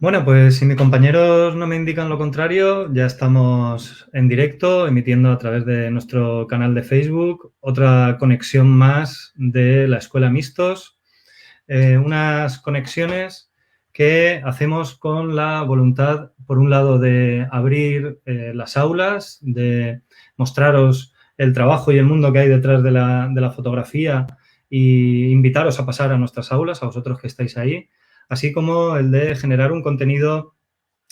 Bueno, pues si mis compañeros no me indican lo contrario, ya estamos en directo, emitiendo a través de nuestro canal de Facebook, otra conexión más de la Escuela Mixtos, unas conexiones que hacemos con la voluntad, por un lado, de abrir las aulas, de mostraros el trabajo y el mundo que hay detrás de la fotografía e invitaros a pasar a nuestras aulas, a vosotros que estáis ahí, así como el de generar un contenido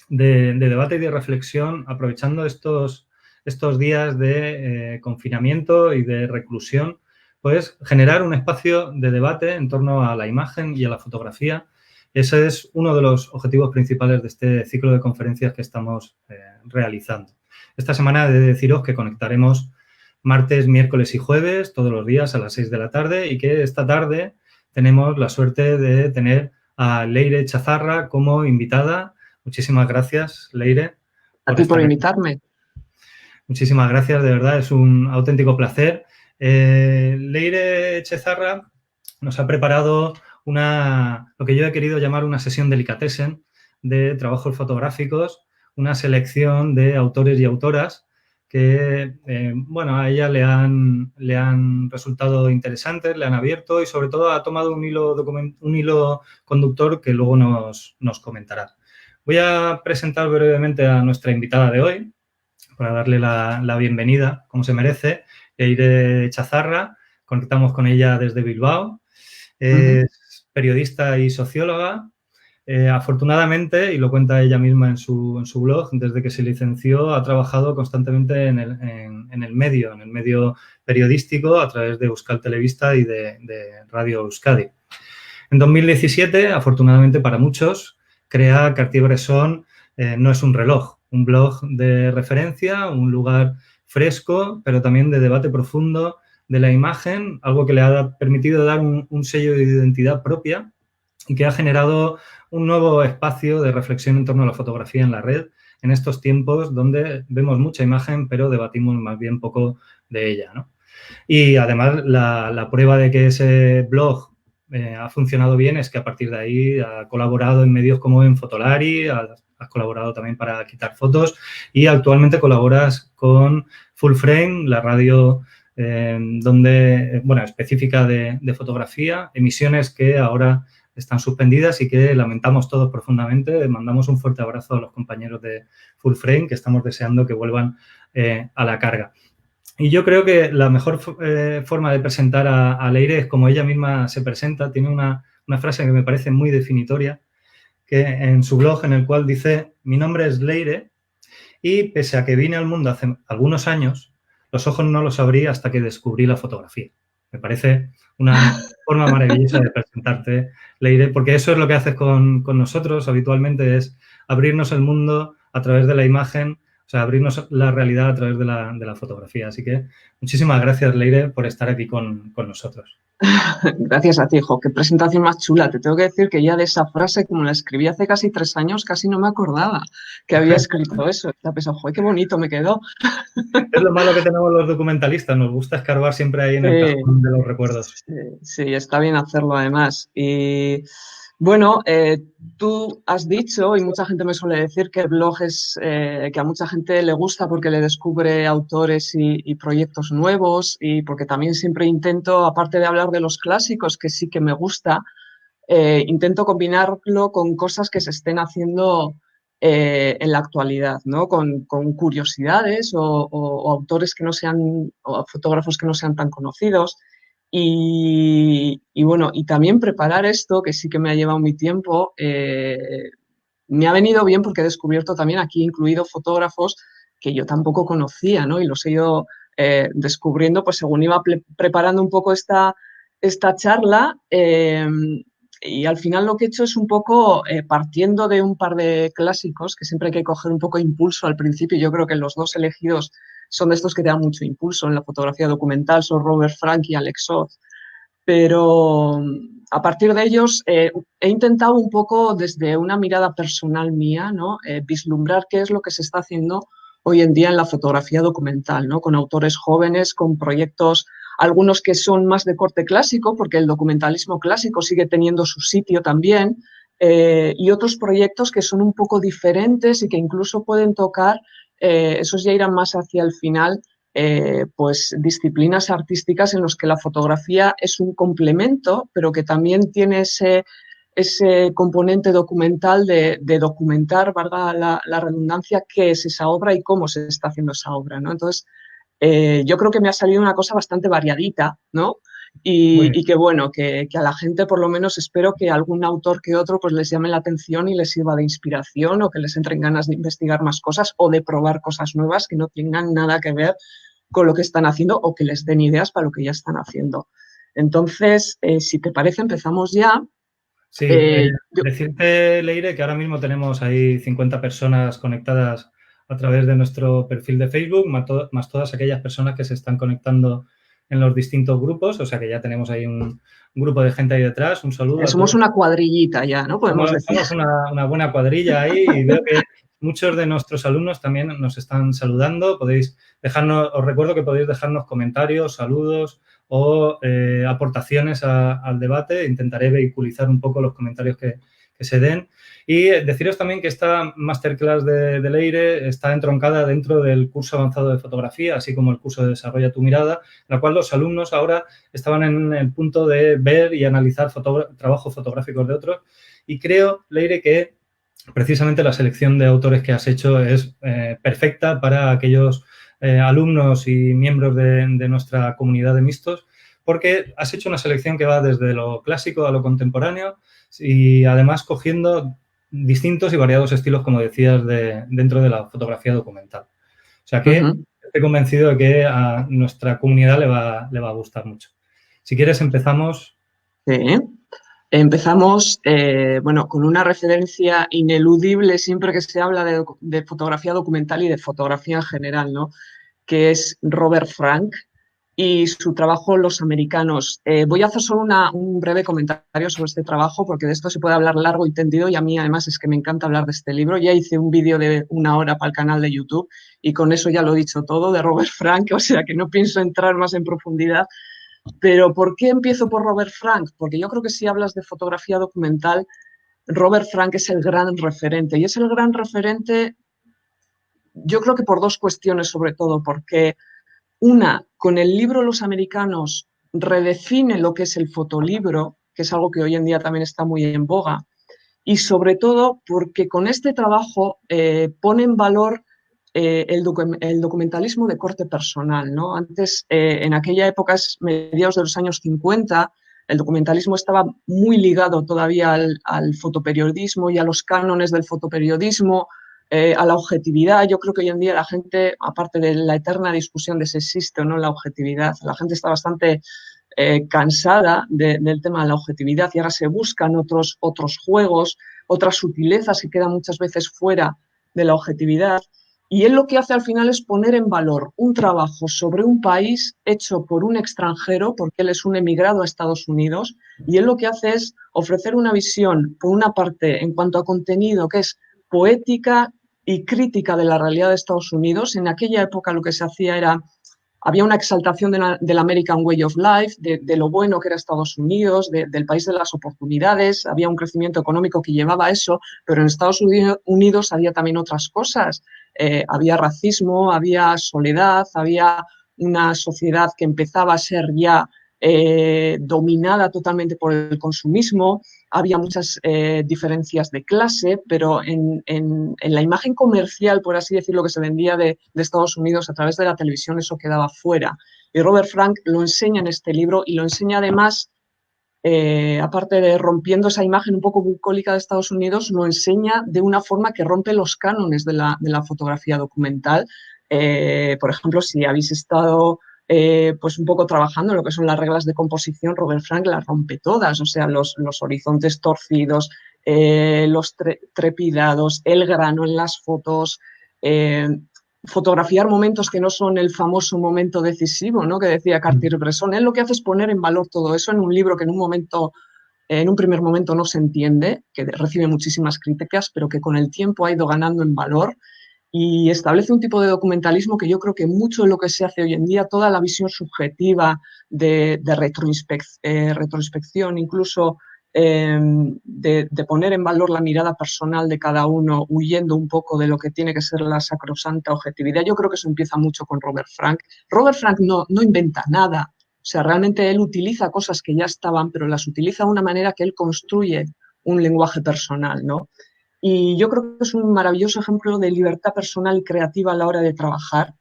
de debate y de reflexión aprovechando estos días de confinamiento y de reclusión, pues generar un espacio de debate en torno a la imagen y a la fotografía. Ese es uno de los objetivos principales de este ciclo de conferencias que estamos realizando. Esta semana he de deciros que conectaremos martes, miércoles y jueves, todos los días a las 6 de la tarde, y que esta tarde tenemos la suerte de tener a Leire Chazarra como invitada. Muchísimas gracias, Leire, A por ti por estar aquí. invitarme. Muchísimas gracias, de verdad, es un auténtico placer. Leire Chezarra nos ha preparado lo que yo he querido llamar una sesión delicatessen de trabajos fotográficos, una selección de autores y autoras que, bueno, a ella le han resultado interesantes, le han abierto y sobre todo ha tomado un hilo conductor que luego nos comentará. Voy a presentar brevemente a nuestra invitada de hoy, para darle la bienvenida, como se merece. Leire Chazarra, conectamos con ella desde Bilbao. Es periodista y socióloga. Afortunadamente, y lo cuenta ella misma en su blog, desde que se licenció ha trabajado constantemente en el medio periodístico a través de Euskal Telebista y de Radio Euskadi. En 2017, afortunadamente para muchos, crea Cartier-Bresson No es un reloj, un blog de referencia, un lugar fresco, pero también de debate profundo de la imagen, algo que le ha permitido dar un sello de identidad propia y que ha generado un nuevo espacio de reflexión en torno a la fotografía en la red en estos tiempos donde vemos mucha imagen, pero debatimos más bien poco de ella, ¿no? Y además la prueba de que ese blog ha funcionado bien es que a partir de ahí ha colaborado en medios como en Fotolari, has colaborado también para Quitar Fotos y actualmente colaboras con Full Frame, la radio específica de fotografía, emisiones que ahora están suspendidas y que lamentamos todos profundamente. Mandamos un fuerte abrazo a los compañeros de Full Frame que estamos deseando que vuelvan a la carga. Y yo creo que la mejor forma de presentar a Leire es como ella misma se presenta. Tiene una frase que me parece muy definitoria, que en su blog, en el cual dice: mi nombre es Leire y pese a que vine al mundo hace algunos años, los ojos no los abrí hasta que descubrí la fotografía. Me parece una forma maravillosa de presentarte, Leire, porque eso es lo que haces con nosotros habitualmente, es abrirnos el mundo a través de la imagen, o sea, abrirnos la realidad a través de la fotografía. Así que muchísimas gracias, Leire, por estar aquí con nosotros. Gracias a ti, hijo. Qué presentación más chula. Te tengo que decir que ya de esa frase, como la escribí hace casi 3 años, casi no me acordaba que había escrito eso. Estaba pensando, joder, qué bonito me quedó. Es lo malo que tenemos los documentalistas, nos gusta escarbar siempre ahí en el cajón de los recuerdos. Sí, está bien hacerlo además. Y bueno, tú has dicho, y mucha gente me suele decir, que el blog es que a mucha gente le gusta porque le descubre autores y proyectos nuevos, y porque también siempre intento, aparte de hablar de los clásicos, que sí que me gusta, intento combinarlo con cosas que se estén haciendo en la actualidad, ¿no? Con curiosidades o autores que no sean, o fotógrafos que no sean tan conocidos. Y bueno, y también preparar esto, que sí que me ha llevado mi tiempo, me ha venido bien porque he descubierto también aquí incluido fotógrafos que yo tampoco conocía, ¿no? Y los he ido descubriendo pues según iba preparando un poco esta charla. Y al final lo que he hecho es un poco partiendo de un par de clásicos, que siempre hay que coger un poco de impulso al principio. Yo creo que los dos elegidos son de estos que te dan mucho impulso en la fotografía documental, son Robert Frank y Alex Soth. Pero a partir de ellos he intentado un poco desde una mirada personal mía, ¿no? Vislumbrar qué es lo que se está haciendo hoy en día en la fotografía documental, ¿no? Con autores jóvenes, con proyectos, algunos que son más de corte clásico, porque el documentalismo clásico sigue teniendo su sitio también, y otros proyectos que son un poco diferentes y que incluso pueden tocar, esos ya irán más hacia el final, pues disciplinas artísticas en los que la fotografía es un complemento, pero que también tiene ese componente documental de documentar, valga la redundancia, qué es esa obra y cómo se está haciendo esa obra, ¿no? Entonces, yo creo que me ha salido una cosa bastante variadita, ¿no? Muy bien. Y que bueno, que a la gente por lo menos espero que algún autor que otro pues les llame la atención y les sirva de inspiración o que les entren ganas de investigar más cosas o de probar cosas nuevas que no tengan nada que ver con lo que están haciendo o que les den ideas para lo que ya están haciendo. Entonces, si te parece, empezamos ya. Sí, Yo, decirte, Leire, que ahora mismo tenemos ahí 50 personas conectadas a través de nuestro perfil de Facebook, más todas aquellas personas que se están conectando en los distintos grupos, o sea que ya tenemos ahí un grupo de gente ahí detrás. Un saludo a somos todos. una cuadrillita ya, ¿no? Podemos decir. Somos una buena cuadrilla ahí y veo que muchos de nuestros alumnos también nos están saludando. Podéis dejarnos, os recuerdo que podéis dejarnos comentarios, saludos o aportaciones al debate. Intentaré vehiculizar un poco los comentarios que se den. Y deciros también que esta masterclass de Leire está entroncada dentro del curso avanzado de fotografía, así como el curso de Desarrolla tu mirada, en la cual los alumnos ahora estaban en el punto de ver y analizar trabajos fotográficos de otros. Y creo, Leire, que precisamente la selección de autores que has hecho es perfecta para aquellos alumnos y miembros de nuestra comunidad de mixtos, porque has hecho una selección que va desde lo clásico a lo contemporáneo y además cogiendo distintos y variados estilos, como decías, dentro de la fotografía documental. O sea que estoy convencido de que a nuestra comunidad le va a gustar mucho. Si quieres, empezamos. Sí. Empezamos, bueno, con una referencia ineludible siempre que se habla de fotografía documental y de fotografía en general, ¿no? Que es Robert Frank y su trabajo Los Americanos. Voy a hacer solo un breve comentario sobre este trabajo porque de esto se puede hablar largo y tendido y a mí además es que me encanta hablar de este libro. Ya hice un vídeo de 1 hora para el canal de YouTube y con eso ya lo he dicho todo de Robert Frank, o sea que no pienso entrar más en profundidad. Pero ¿por qué empiezo por Robert Frank? Porque yo creo que si hablas de fotografía documental, Robert Frank es el gran referente. Y es el gran referente, yo creo que por dos cuestiones sobre todo, porque una, con el libro Los Americanos redefine lo que es el fotolibro, que es algo que hoy en día también está muy en boga, y sobre todo porque con este trabajo pone en valor el documentalismo de corte personal, ¿no? Antes, en aquella época, mediados de los años 50, el documentalismo estaba muy ligado todavía al fotoperiodismo y a los cánones del fotoperiodismo, a la objetividad. Yo creo que hoy en día la gente, aparte de la eterna discusión de si existe o no la objetividad, la gente está bastante cansada del tema de la objetividad y ahora se buscan otros juegos, otras sutilezas que quedan muchas veces fuera de la objetividad. Y él lo que hace al final es poner en valor un trabajo sobre un país hecho por un extranjero, porque él es un emigrado a Estados Unidos, y él lo que hace es ofrecer una visión, por una parte, en cuanto a contenido, que es poética y crítica de la realidad de Estados Unidos. En aquella época lo que se hacía era había una exaltación del American Way of Life, de lo bueno que era Estados Unidos, del país de las oportunidades, había un crecimiento económico que llevaba a eso, pero en Estados Unidos había también otras cosas. Había racismo, había soledad, había una sociedad que empezaba a ser ya dominada totalmente por el consumismo, había muchas diferencias de clase, pero en la imagen comercial, por así decirlo, que se vendía de Estados Unidos a través de la televisión, eso quedaba fuera. Y Robert Frank lo enseña en este libro y lo enseña además, aparte de rompiendo esa imagen un poco bucólica de Estados Unidos, lo enseña de una forma que rompe los cánones de la fotografía documental. Por ejemplo, si habéis estado pues un poco trabajando en lo que son las reglas de composición, Robert Frank las rompe todas, o sea, los horizontes torcidos, los trepidados, el grano en las fotos, fotografiar momentos que no son el famoso momento decisivo, ¿no? Que decía Cartier-Bresson. Él lo que hace es poner en valor todo eso en un libro que en un primer momento no se entiende, que recibe muchísimas críticas, pero que con el tiempo ha ido ganando en valor y establece un tipo de documentalismo que yo creo que mucho de lo que se hace hoy en día, toda la visión subjetiva de retroinspección, incluso de poner en valor la mirada personal de cada uno, huyendo un poco de lo que tiene que ser la sacrosanta objetividad. Yo creo que eso empieza mucho con Robert Frank. Robert Frank no inventa nada, o sea, realmente él utiliza cosas que ya estaban, pero las utiliza de una manera que él construye un lenguaje personal, ¿no? Y yo creo que es un maravilloso ejemplo de libertad personal y creativa a la hora de trabajar.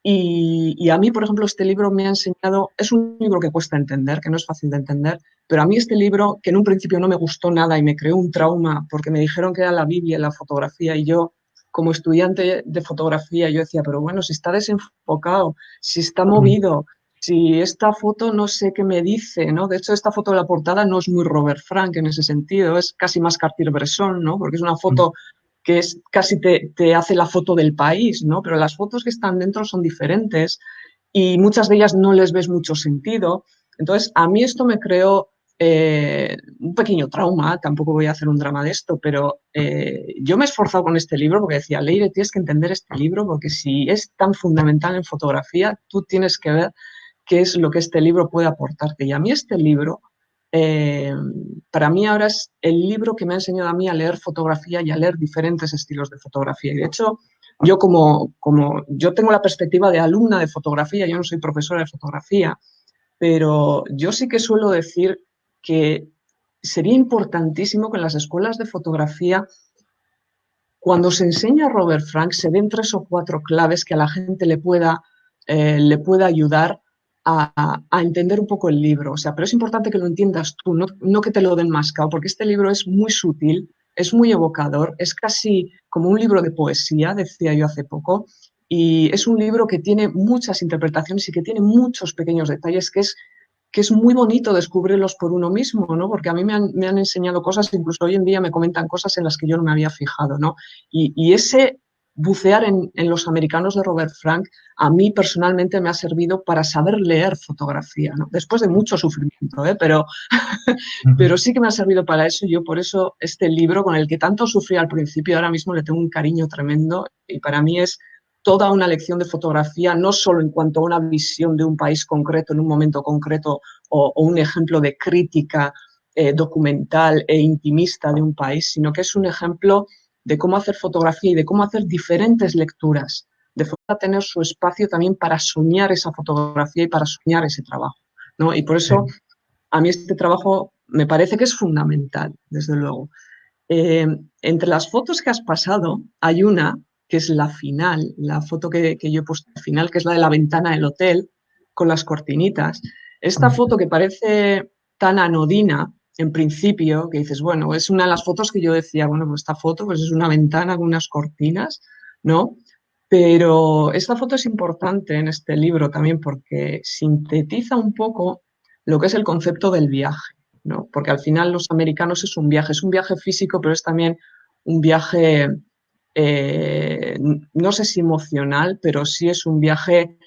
Y a mí, por ejemplo, este libro me ha enseñado, es un libro que cuesta entender, que no es fácil de entender, pero a mí este libro, que en un principio no me gustó nada y me creó un trauma porque me dijeron que era la Biblia en la fotografía y yo, como estudiante de fotografía, yo decía, pero bueno, si está desenfocado, si está movido, si esta foto no sé qué me dice, ¿no? De hecho, esta foto de la portada no es muy Robert Frank en ese sentido, es casi más Cartier-Bresson, ¿no? Porque es una foto que es casi te hace la foto del país, ¿no? Pero las fotos que están dentro son diferentes y muchas de ellas no les ves mucho sentido. Entonces, a mí esto me creó un pequeño trauma, tampoco voy a hacer un drama de esto, pero yo me he esforzado con este libro porque decía, Leire, tienes que entender este libro porque si es tan fundamental en fotografía, tú tienes que ver qué es lo que este libro puede aportarte. Y a mí este libro, eh, para mí ahora es el libro que me ha enseñado a mí a leer fotografía y a leer diferentes estilos de fotografía. Y de hecho, yo como yo tengo la perspectiva de alumna de fotografía, yo no soy profesora de fotografía, pero yo sí que suelo decir que sería importantísimo que en las escuelas de fotografía, cuando se enseña a Robert Frank, se den 3 o 4 claves que a la gente le pueda ayudar a entender un poco el libro. O sea, pero es importante que lo entiendas tú, no que te lo den mascado, porque este libro es muy sutil, es muy evocador, es casi como un libro de poesía, decía yo hace poco, y es un libro que tiene muchas interpretaciones y que tiene muchos pequeños detalles que es muy bonito descubrirlos por uno mismo, ¿no? Porque a mí me han enseñado cosas, incluso hoy en día me comentan cosas en las que yo no me había fijado, ¿no? Y ese bucear en los americanos de Robert Frank a mí personalmente me ha servido para saber leer fotografía, ¿no? Después de mucho sufrimiento, ¿eh? Pero sí que me ha servido para eso. Yo por eso este libro con el que tanto sufrí al principio, ahora mismo le tengo un cariño tremendo y para mí es toda una lección de fotografía, no solo en cuanto a una visión de un país concreto en un momento concreto o un ejemplo de crítica documental e intimista de un país, sino que es un ejemplo de cómo hacer fotografía y de cómo hacer diferentes lecturas, de forma a tener su espacio también para soñar esa fotografía y para soñar ese trabajo, ¿no? Y por eso a mí este trabajo me parece que es fundamental, desde luego. Eh, Entre las fotos que has pasado, hay una que es la final, la foto que yo he puesto al final, que es la de la ventana del hotel con las cortinitas. Esta foto que parece tan anodina en principio, que dices, bueno, es una de las fotos que yo decía, bueno, pues esta foto pues es una ventana con unas cortinas, ¿no? Pero esta foto es importante en este libro también porque sintetiza un poco lo que es el concepto del viaje, ¿no? Porque al final los americanos es un viaje físico, pero es también un viaje, no sé si emocional, pero sí es un viaje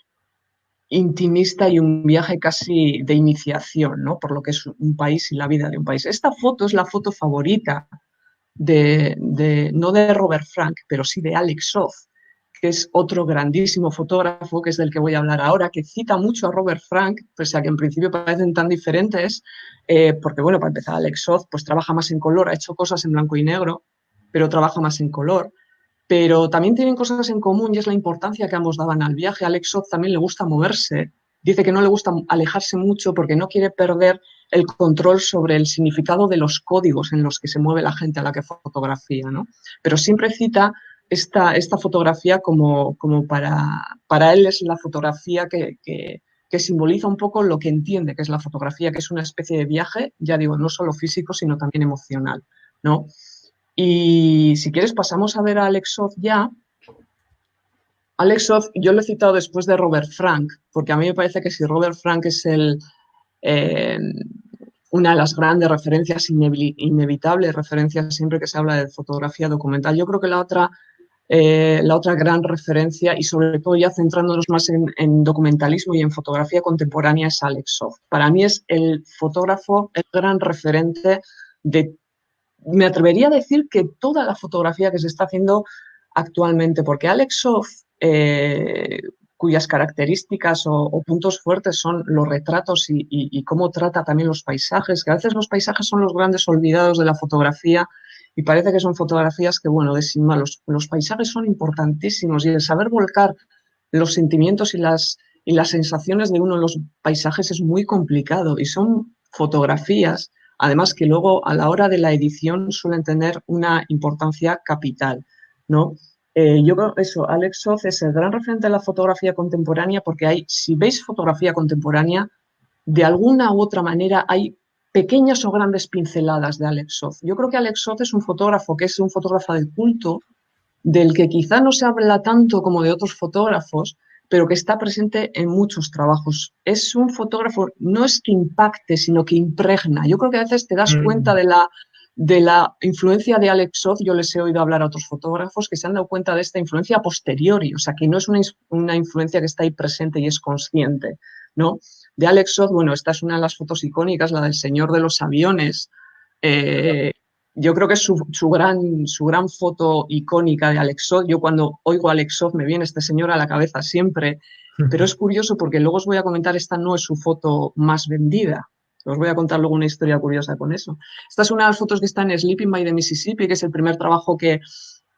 intimista y un viaje casi de iniciación, ¿no? Por lo que es un país y la vida de un país. Esta foto es la foto favorita no de Robert Frank, pero sí de Alex Soth, que es otro grandísimo fotógrafo, que es del que voy a hablar ahora, que cita mucho a Robert Frank, pese a que en principio parecen tan diferentes, porque, bueno, para empezar, Alex Soth pues trabaja más en color, ha hecho cosas en blanco y negro, pero trabaja más en color. Pero también tienen cosas en común y es la importancia que ambos daban al viaje. A Alex Soth también le gusta moverse. Dice que no le gusta alejarse mucho porque no quiere perder el control sobre el significado de los códigos en los que se mueve la gente a la que fotografía, ¿no? Pero siempre cita esta fotografía como para él es la fotografía que simboliza un poco lo que entiende que es la fotografía, que es una especie de viaje, ya digo, no solo físico, sino también emocional, ¿no? Y si quieres pasamos a ver a Alex Soth ya. Alex Soth, yo lo he citado después de Robert Frank, porque a mí me parece que si Robert Frank es eh, una de las grandes referencias, inevitables referencias siempre que se habla de fotografía documental, yo creo que la otra gran referencia, y sobre todo ya centrándonos más en documentalismo y en fotografía contemporánea, es Alex Soth. Para mí es el fotógrafo, el gran referente de, me atrevería a decir que toda la fotografía que se está haciendo actualmente, porque Alex Soth, cuyas características o puntos fuertes son los retratos y cómo trata también los paisajes, que a veces los paisajes son los grandes olvidados de la fotografía y parece que son fotografías que, bueno, de sin más, los paisajes son importantísimos y el saber volcar los sentimientos y las sensaciones de uno en los paisajes es muy complicado y son fotografías, además que luego a la hora de la edición suelen tener una importancia capital, ¿no? Yo creo eso, Alex Soth es el gran referente de la fotografía contemporánea porque hay, si veis fotografía contemporánea, de alguna u otra manera hay pequeñas o grandes pinceladas de Alex Soth. Yo creo que Alex Soth es un fotógrafo que es un fotógrafo de culto, del que quizá no se habla tanto como de otros fotógrafos, pero que está presente en muchos trabajos. Es un fotógrafo, no es que impacte, sino que impregna. Yo creo que a veces te das cuenta de la influencia de Alex Soth. Yo les he oído hablar a otros fotógrafos que se han dado cuenta de esta influencia a posteriori, o sea, que no es una influencia que está ahí presente y es consciente, ¿no? De Alex Soth, bueno, esta es una de las fotos icónicas, la del señor de los aviones. Yo creo que es su gran foto icónica de Alex Soth. Yo cuando oigo a Alex Soth me viene este señor a la cabeza siempre, pero es curioso porque luego os voy a comentar, esta no es su foto más vendida. Os voy a contar luego una historia curiosa con eso. Esta es una de las fotos que está en Sleeping by the Mississippi, que es el primer trabajo que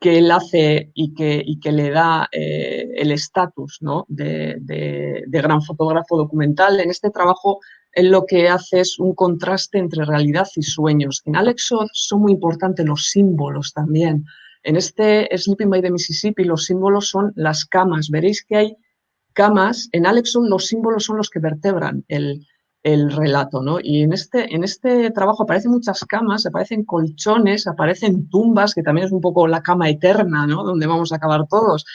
él hace y que le da el estatus, ¿no?, de gran fotógrafo documental. En este trabajo él lo que hace es un contraste entre realidad y sueños. En Alex Soth son muy importantes los símbolos también. En este Sleeping by the Mississippi los símbolos son las camas. Veréis que hay camas. En Alex Soth los símbolos son los que vertebran el relato, ¿no? Y en este trabajo aparecen muchas camas, aparecen colchones, aparecen tumbas, que también es un poco la cama eterna, ¿no?, donde vamos a acabar todos.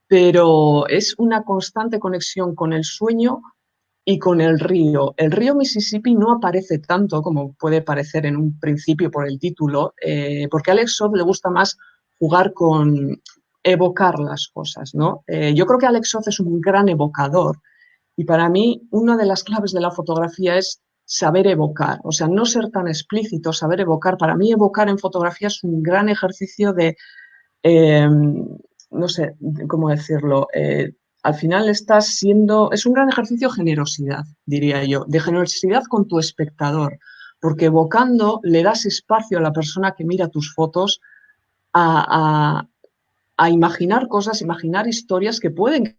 Pero es una constante conexión con el sueño y con el río. El río Mississippi no aparece tanto como puede parecer en un principio por el título, porque a Alex Soth le gusta más jugar con evocar las cosas, ¿no? Yo creo que Alex Soth es un gran evocador y para mí una de las claves de la fotografía es saber evocar, o sea, no ser tan explícito, saber evocar. Para mí evocar en fotografía es un gran ejercicio de, no sé cómo decirlo, al final es un gran ejercicio de generosidad, diría yo, de generosidad con tu espectador, porque evocando le das espacio a la persona que mira tus fotos a imaginar cosas, imaginar historias que pueden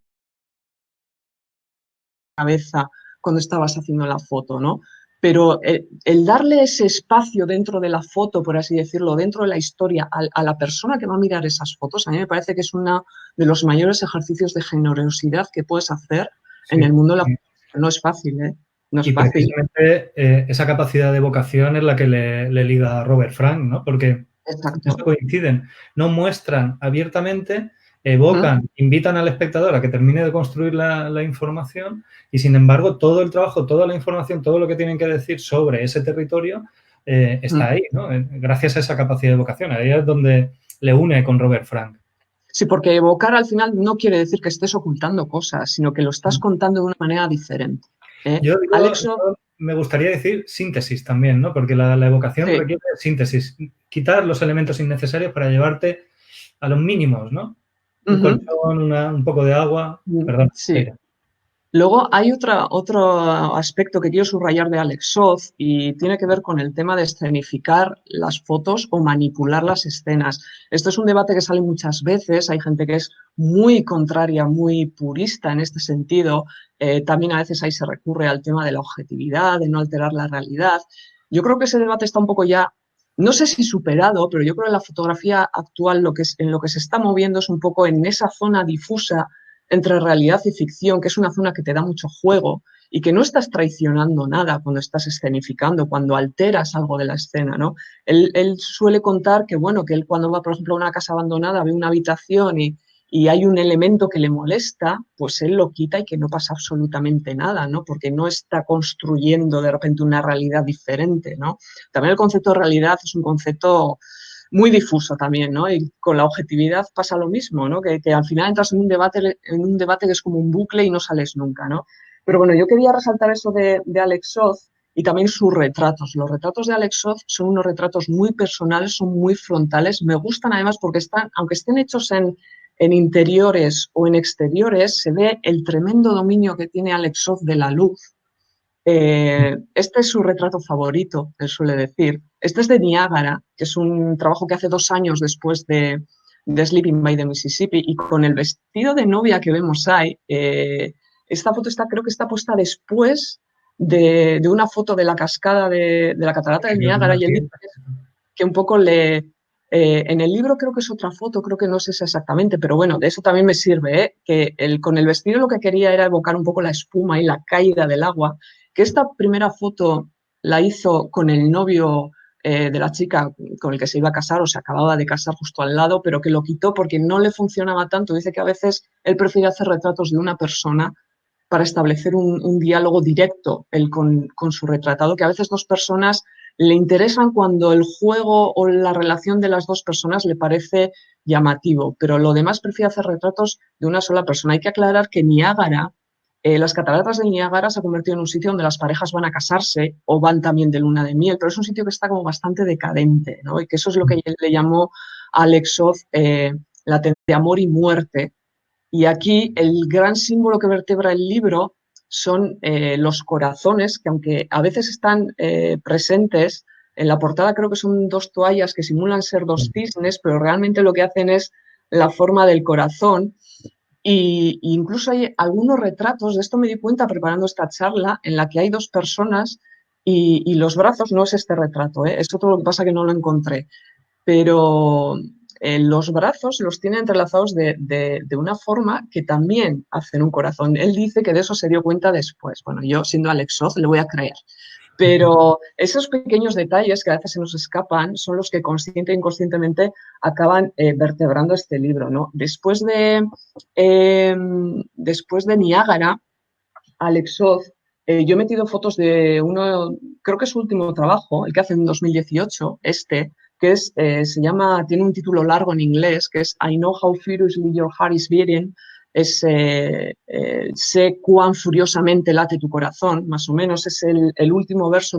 cabeza cuando estabas haciendo la foto, ¿no? Pero el darle ese espacio dentro de la foto, por así decirlo, dentro de la historia, a la persona que va a mirar esas fotos, a mí me parece que es uno de los mayores ejercicios de generosidad que puedes hacer en el mundo de la fotografía. No es fácil, ¿eh? No es fácil. Precisamente esa capacidad de evocación es la que le liga a Robert Frank, ¿no? Porque eso coinciden. No muestran abiertamente, evocan, invitan al espectador a que termine de construir la información y, sin embargo, todo el trabajo, toda la información, todo lo que tienen que decir sobre ese territorio está ahí, ¿no? Gracias a esa capacidad de evocación. Ahí es donde le une con Robert Frank. Sí, porque evocar al final no quiere decir que estés ocultando cosas, sino que lo estás contando de una manera diferente. Yo me gustaría decir síntesis también, ¿no? Porque la evocación requiere síntesis. Quitar los elementos innecesarios para llevarte a los mínimos, ¿no? Un colchón, un poco de agua. Perdón. Sí. Luego hay otro aspecto que quiero subrayar de Alex Soth y tiene que ver con el tema de escenificar las fotos o manipular las escenas. Esto es un debate que sale muchas veces, hay gente que es muy contraria, muy purista en este sentido. También a veces ahí se recurre al tema de la objetividad, de no alterar la realidad. Yo creo que ese debate está un poco ya, no sé si superado, pero yo creo que la fotografía actual en lo que se está moviendo es un poco en esa zona difusa entre realidad y ficción, que es una zona que te da mucho juego y que no estás traicionando nada cuando estás escenificando, cuando alteras algo de la escena, ¿no? Él suele contar que, bueno, que él cuando va, por ejemplo, a una casa abandonada, ve una habitación y hay un elemento que le molesta, pues él lo quita y que no pasa absolutamente nada, ¿no? Porque no está construyendo de repente una realidad diferente, ¿no? También el concepto de realidad es un concepto muy difuso también, ¿no? Y con la objetividad pasa lo mismo, ¿no? Que al final entras en un debate que es como un bucle y no sales nunca, ¿no? Pero bueno, yo quería resaltar eso de Alex Soth y también sus retratos. Los retratos de Alex Soth son unos retratos muy personales, son muy frontales. Me gustan además porque aunque estén hechos en interiores o en exteriores, se ve el tremendo dominio que tiene Alex Soth de la luz. Este es su retrato favorito, él suele decir. Este es de Niágara, que es un trabajo que hace 2 años después de Sleeping by the Mississippi, y con el vestido de novia que vemos ahí, esta foto creo que está puesta después de una foto de la cascada de la catarata del Niágara, y él dice que un poco en el libro creo que es otra foto, creo que no sé exactamente, pero bueno, de eso también me sirve, que con el vestido lo que quería era evocar un poco la espuma y la caída del agua, que esta primera foto la hizo con el novio de la chica con el que se iba a casar o se acababa de casar justo al lado, pero que lo quitó porque no le funcionaba tanto. Dice que a veces él prefiere hacer retratos de una persona para establecer un diálogo directo él con su retratado, que a veces 2 personas le interesan cuando el juego o la relación de las 2 personas le parece llamativo, pero lo demás prefiere hacer retratos de una sola persona. Hay que aclarar que Niágara, las cataratas del Niágara se ha convertido en un sitio donde las parejas van a casarse o van también de luna de miel, pero es un sitio que está como bastante decadente, ¿no? Y que eso es lo que él le llamó a Alex Soth la tendencia de amor y muerte. Y aquí el gran símbolo que vertebra el libro son los corazones, que aunque a veces están presentes, en la portada creo que son 2 toallas que simulan ser 2 cisnes, pero realmente lo que hacen es la forma del corazón. Y incluso hay algunos retratos, de esto me di cuenta preparando esta charla, en la que hay 2 personas y los brazos, no es este retrato, es otro, lo que pasa que no lo encontré, pero los brazos los tiene entrelazados de una forma que también hacen un corazón. Él dice que de eso se dio cuenta después. Bueno, yo siendo Alex Soth le voy a creer. Pero esos pequeños detalles que a veces se nos escapan son los que consciente e inconscientemente acaban vertebrando este libro, ¿no? Después de Niágara, Alex Soth, yo he metido fotos de uno, creo que es su último trabajo, el que hace en 2018, que es, tiene un título largo en inglés, que es I Know How Furiously Your Heart is Beating, sé cuán furiosamente late tu corazón, más o menos, es el último verso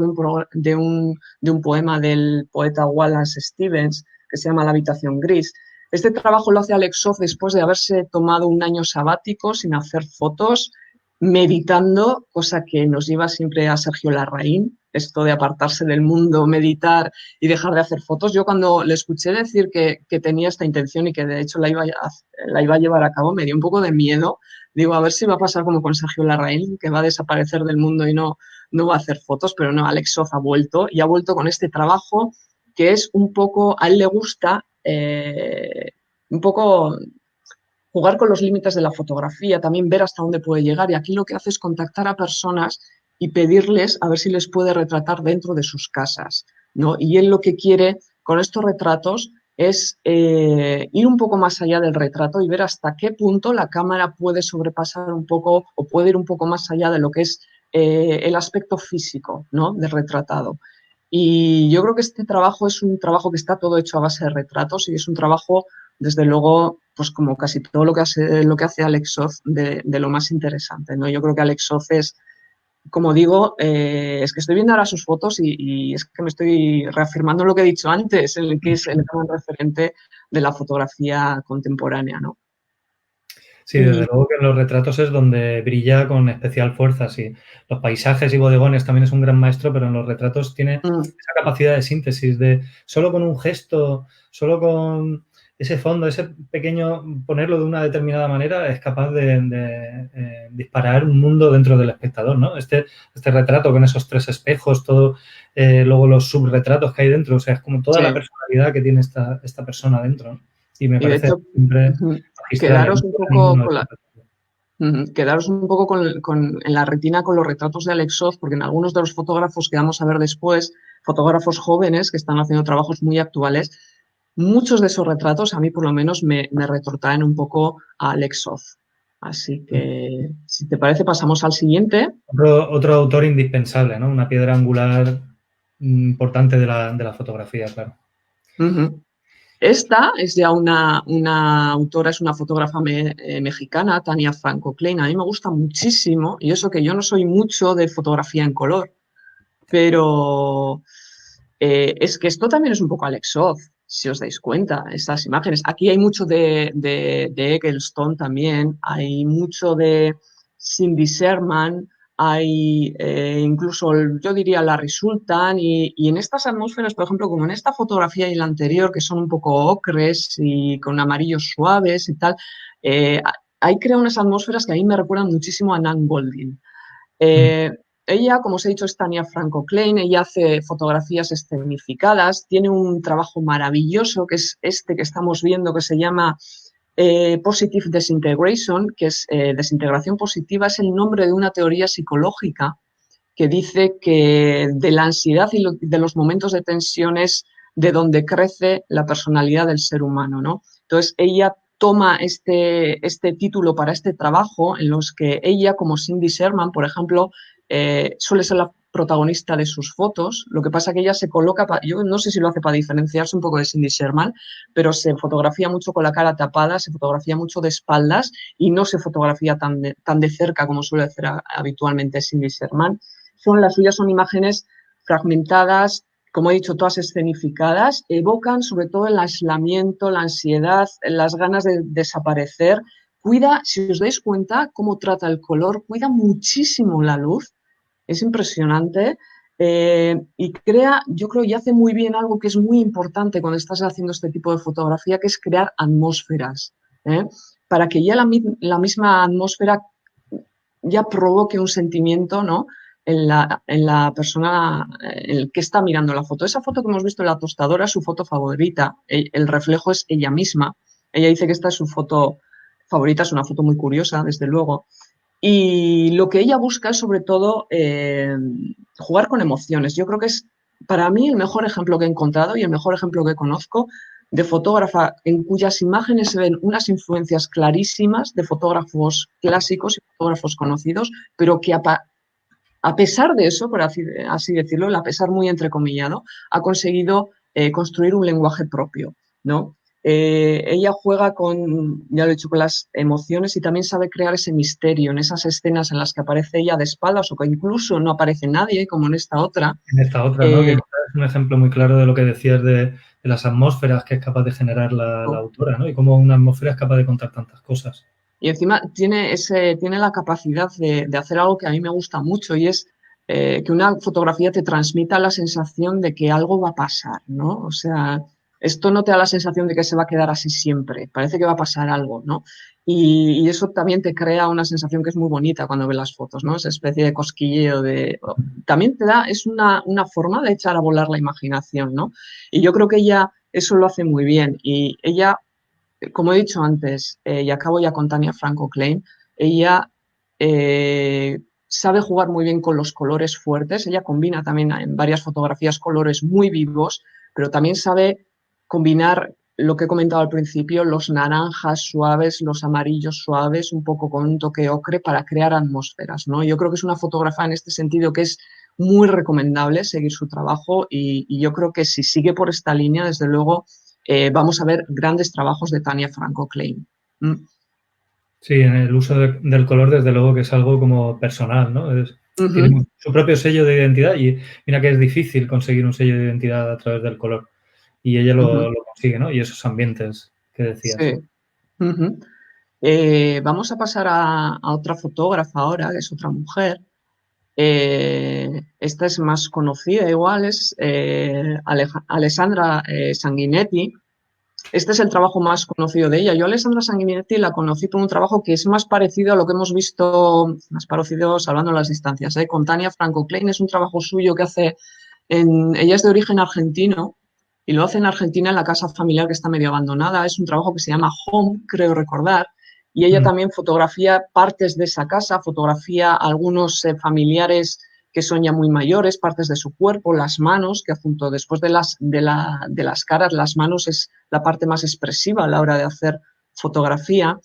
de un poema del poeta Wallace Stevens, que se llama La habitación gris. Este trabajo lo hace Alex Soth después de haberse tomado un año sabático sin hacer fotos, meditando, cosa que nos lleva siempre a Sergio Larraín, esto de apartarse del mundo, meditar y dejar de hacer fotos. Yo cuando le escuché decir que tenía esta intención y que de hecho la iba a llevar a cabo, me dio un poco de miedo. Digo, a ver si va a pasar como con Sergio Larraín, que va a desaparecer del mundo y no va a hacer fotos, pero no, Alex Soth ha vuelto y ha vuelto con este trabajo que es un poco, a él le gusta un poco jugar con los límites de la fotografía, también ver hasta dónde puede llegar. Y aquí lo que hace es contactar a personas y pedirles a ver si les puede retratar dentro de sus casas, ¿no? Y él lo que quiere con estos retratos es ir un poco más allá del retrato y ver hasta qué punto la cámara puede sobrepasar un poco o puede ir un poco más allá de lo que es el aspecto físico, ¿no?, del retratado. Y yo creo que este trabajo es un trabajo que está todo hecho a base de retratos y es un trabajo, desde luego, pues como casi todo lo que hace Alex Soth, de lo más interesante, ¿no? Yo creo que Alex Soth es, como digo, es que estoy viendo ahora sus fotos y es que me estoy reafirmando lo que he dicho antes, en el que es el gran referente de la fotografía contemporánea, ¿no? Sí, desde luego que en los retratos es donde brilla con especial fuerza. Sí. Los paisajes y bodegones también es un gran maestro, pero en los retratos tiene esa capacidad de síntesis, de solo con un gesto, solo con ese fondo, ese pequeño, ponerlo de una determinada manera, es capaz de disparar un mundo dentro del espectador, ¿no? Este retrato con esos 3 espejos, todo, luego los subretratos que hay dentro, o sea, es como toda la personalidad que tiene esta persona dentro, ¿no? Y me parece de hecho, siempre quedaros un poco en la retina con los retratos de Alex Soth, porque en algunos de los fotógrafos que vamos a ver después, fotógrafos jóvenes que están haciendo trabajos muy actuales, muchos de esos retratos a mí por lo menos me retrotraen un poco a Alex Soth. Así que, si te parece, pasamos al siguiente. Otro autor indispensable, ¿no? Una piedra angular importante de la fotografía, claro. Esta es ya una autora, es una fotógrafa mexicana, Tania Franco Klein. A mí me gusta muchísimo, y eso que yo no soy mucho de fotografía en color, pero es que esto también es un poco Alex Soth. si os dais cuenta, estas imágenes. Aquí hay mucho de Ecclestone también, hay mucho de Cindy Sherman, hay incluso, yo diría, Larry Sultan, y en estas atmósferas, por ejemplo, como en esta fotografía y la anterior, que son un poco ocres y con amarillos suaves y tal, ahí crea unas atmósferas que a mí me recuerdan muchísimo a Nan Goldin. Mm. Ella, como os he dicho, es Tania Franco Klein, ella hace fotografías escenificadas, tiene un trabajo maravilloso que es este que estamos viendo que se llama Positive Disintegration, que es desintegración positiva, es el nombre de una teoría psicológica que dice que de la ansiedad y de los momentos de tensión es de donde crece la personalidad del ser humano, ¿no? Entonces, ella toma este título para este trabajo en los que ella, como Cindy Sherman, por ejemplo, suele ser la protagonista de sus fotos. Lo que pasa que ella se coloca, yo no sé si lo hace para diferenciarse un poco de Cindy Sherman, pero se fotografía mucho con la cara tapada, se fotografía mucho de espaldas y no se fotografía tan de cerca como suele hacer habitualmente Cindy Sherman. Las suyas son imágenes fragmentadas, como he dicho, todas escenificadas, evocan sobre todo el aislamiento, la ansiedad, las ganas de desaparecer. Cuida, si os dais cuenta, cómo trata el color, cuida muchísimo la luz, es impresionante. Y crea, yo creo, y hace muy bien algo que es muy importante cuando estás haciendo este tipo de fotografía, que es crear atmósferas, ¿eh? Para que ya la misma atmósfera ya provoque un sentimiento, ¿no? En la persona el que está mirando la foto. Esa foto que hemos visto en la tostadora es su foto favorita. El reflejo es ella misma. Ella dice que esta es su foto favorita, es una foto muy curiosa, desde luego. Y lo que ella busca es sobre todo jugar con emociones. Yo creo que es para mí el mejor ejemplo que he encontrado y el mejor ejemplo que conozco de fotógrafa en cuyas imágenes se ven unas influencias clarísimas de fotógrafos clásicos y fotógrafos conocidos, pero que a pesar de eso, por así decirlo, a pesar muy entrecomillado, ha conseguido construir un lenguaje propio, ¿no? Ella juega con, ya lo he dicho, con las emociones y también sabe crear ese misterio en esas escenas en las que aparece ella de espaldas o que incluso no aparece nadie, como en esta otra. En esta otra, ¿no? Que es un ejemplo muy claro de lo que decías de las atmósferas que es capaz de generar la autora, ¿no? Y cómo una atmósfera es capaz de contar tantas cosas. Y encima tiene la capacidad de hacer algo que a mí me gusta mucho y es que una fotografía te transmita la sensación de que algo va a pasar, ¿no? O sea, esto no te da la sensación de que se va a quedar así siempre, parece que va a pasar algo, ¿no? Y eso también te crea una sensación que es muy bonita cuando ves las fotos, ¿no? Esa especie de cosquilleo También te da, es una forma de echar a volar la imaginación, ¿no? Y yo creo que ella eso lo hace muy bien y ella como he dicho antes, y acabo ya con Tania Franco Klein, ella sabe jugar muy bien con los colores fuertes, ella combina también en varias fotografías colores muy vivos, pero también sabe combinar lo que he comentado al principio, los naranjas suaves, los amarillos suaves, un poco con un toque ocre para crear atmósferas, ¿no? Yo creo que es una fotógrafa en este sentido que es muy recomendable seguir su trabajo y yo creo que si sigue por esta línea, desde luego, vamos a ver grandes trabajos de Tania Franco Klein. Sí, en el uso del color, desde luego que es algo como personal, ¿no? Tiene su propio sello de identidad y mira que es difícil conseguir un sello de identidad a través del color. Y ella lo consigue, ¿no? Y esos ambientes que decías. Sí. Vamos a pasar a otra fotógrafa ahora, que es otra mujer. Esta es más conocida, igual, es Alessandra Sanguinetti. Este es el trabajo más conocido de ella. Yo a Alessandra Sanguinetti la conocí por un trabajo que es más parecido a lo que hemos visto, más parecido, salvando las distancias, con Tania Franco Klein. Es un trabajo suyo que hace, ella es de origen argentino y lo hace en Argentina en la casa familiar que está medio abandonada. Es un trabajo que se llama Home, creo recordar, y ella también fotografía partes de esa casa, fotografía a algunos familiares que son ya muy mayores, partes de su cuerpo, las manos, que junto después de las caras, las manos es la parte más expresiva a la hora de hacer fotografía.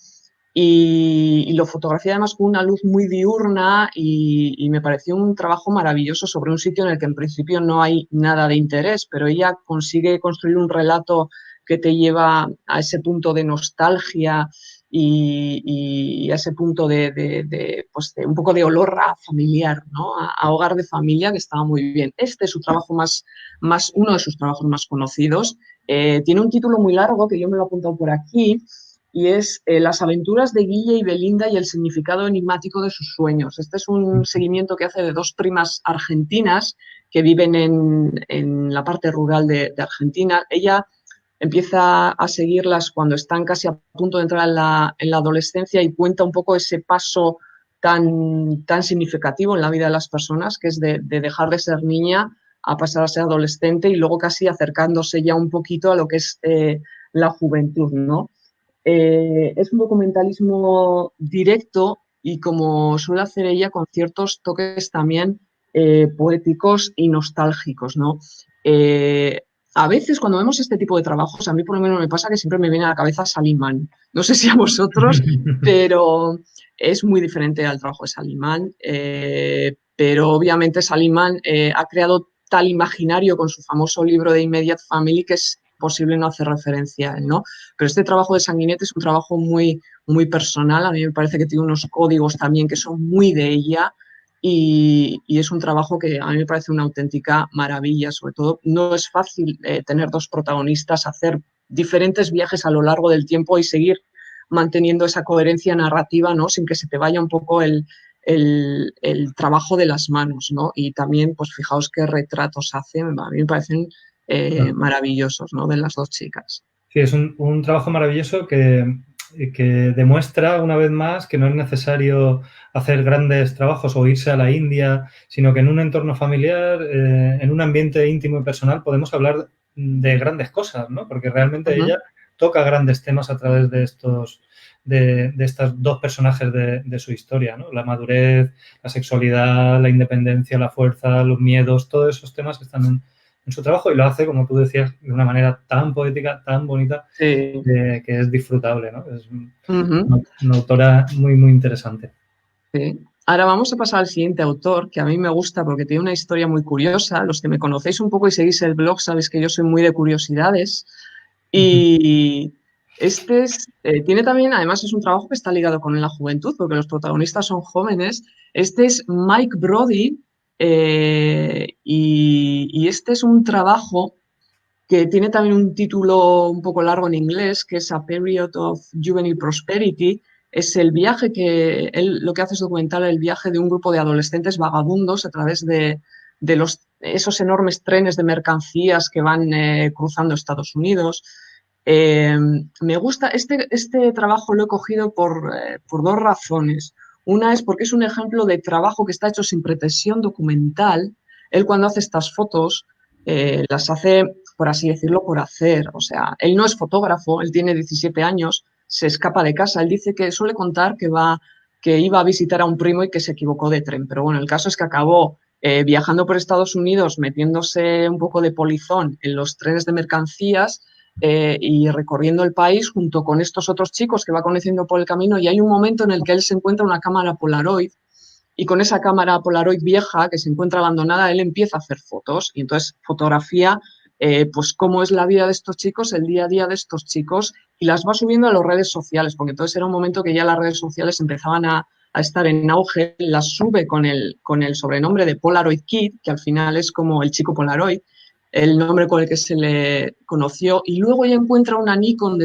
Y lo fotografía además con una luz muy diurna y me pareció un trabajo maravilloso sobre un sitio en el que en principio no hay nada de interés, pero ella consigue construir un relato que te lleva a ese punto de nostalgia y a ese punto pues de un poco de olor a familiar, ¿no? A hogar de familia, que estaba muy bien. Este es su trabajo uno de sus trabajos más conocidos Tiene un título muy largo que yo me lo he apuntado por aquí y es Las aventuras de Guille y Belinda y el significado enigmático de sus sueños. Este es un seguimiento que hace de dos primas argentinas que viven en la parte rural de Argentina. Ella empieza a seguirlas cuando están casi a punto de entrar en la adolescencia y cuenta un poco ese paso tan significativo en la vida de las personas, que es de dejar de ser niña a pasar a ser adolescente y luego casi acercándose ya un poquito a lo que es la juventud, ¿no? Es un documentalismo directo y como suele hacer ella con ciertos toques también poéticos y nostálgicos, ¿no? Eh, a veces cuando vemos este tipo de trabajos, a mí por lo menos me pasa que siempre me viene a la cabeza Salimán. No sé si a vosotros, pero es muy diferente al trabajo de Salimán. Pero obviamente Salimán ha creado tal imaginario con su famoso libro de Immediate Family que es posible no hacer referencia a él, ¿no? Pero este trabajo de Sanguinetti es un trabajo muy personal. A mí me parece que tiene unos códigos también que son muy de ella y es un trabajo que a mí me parece una auténtica maravilla. Sobre todo, no es fácil tener dos protagonistas, hacer diferentes viajes a lo largo del tiempo y seguir manteniendo esa coherencia narrativa, ¿no? Sin que se te vaya un poco el trabajo de las manos, ¿no? Y también, pues fijaos qué retratos hacen, a mí me parecen maravillosos, ¿no? De las dos chicas. Sí, es un trabajo maravilloso que demuestra una vez más que no es necesario hacer grandes trabajos o irse a la India, sino que en un entorno familiar, en un ambiente íntimo y personal, podemos hablar de grandes cosas, ¿no? Porque realmente ella toca grandes temas a través de estos dos personajes de su historia, ¿no? La madurez, la sexualidad, la independencia, la fuerza, los miedos, todos esos temas están en su trabajo y lo hace, como tú decías, de una manera tan poética, tan bonita, Sí. que es disfrutable, ¿no? Es una autora muy interesante. Sí. Ahora vamos a pasar al siguiente autor, que a mí me gusta porque tiene una historia muy curiosa. Los que me conocéis un poco y seguís el blog sabéis que yo soy muy de curiosidades. Y tiene también, además es un trabajo que está ligado con la juventud, porque los protagonistas son jóvenes. Este es Mike Brody y este es un trabajo que tiene también un título un poco largo en inglés, que es A Period of Juvenile Prosperity. Es el viaje que él lo que hace es documentar el viaje de un grupo de adolescentes vagabundos a través de esos enormes trenes de mercancías que van cruzando Estados Unidos. Me gusta, este trabajo lo he cogido por dos razones. Una es porque es un ejemplo de trabajo que está hecho sin pretensión documental. Él cuando hace estas fotos las hace, por así decirlo, por hacer. O sea, él no es fotógrafo, él tiene 17 años, se escapa de casa. Él dice que suele contar que iba a visitar a un primo y que se equivocó de tren. Pero bueno, el caso es que acabó viajando por Estados Unidos, metiéndose un poco de polizón en los trenes de mercancías y recorriendo el país junto con estos otros chicos que va conociendo por el camino. Y hay un momento en el que él se encuentra una cámara Polaroid y con esa cámara Polaroid vieja que se encuentra abandonada, él empieza a hacer fotos y entonces fotografía pues cómo es la vida de estos chicos, el día a día de estos chicos y las va subiendo a las redes sociales, porque entonces era un momento que ya las redes sociales empezaban a estar en auge, las sube con el sobrenombre de Polaroid Kid, que al final es como el chico Polaroid, el nombre con el que se le conoció, y luego ya encuentra una Nikon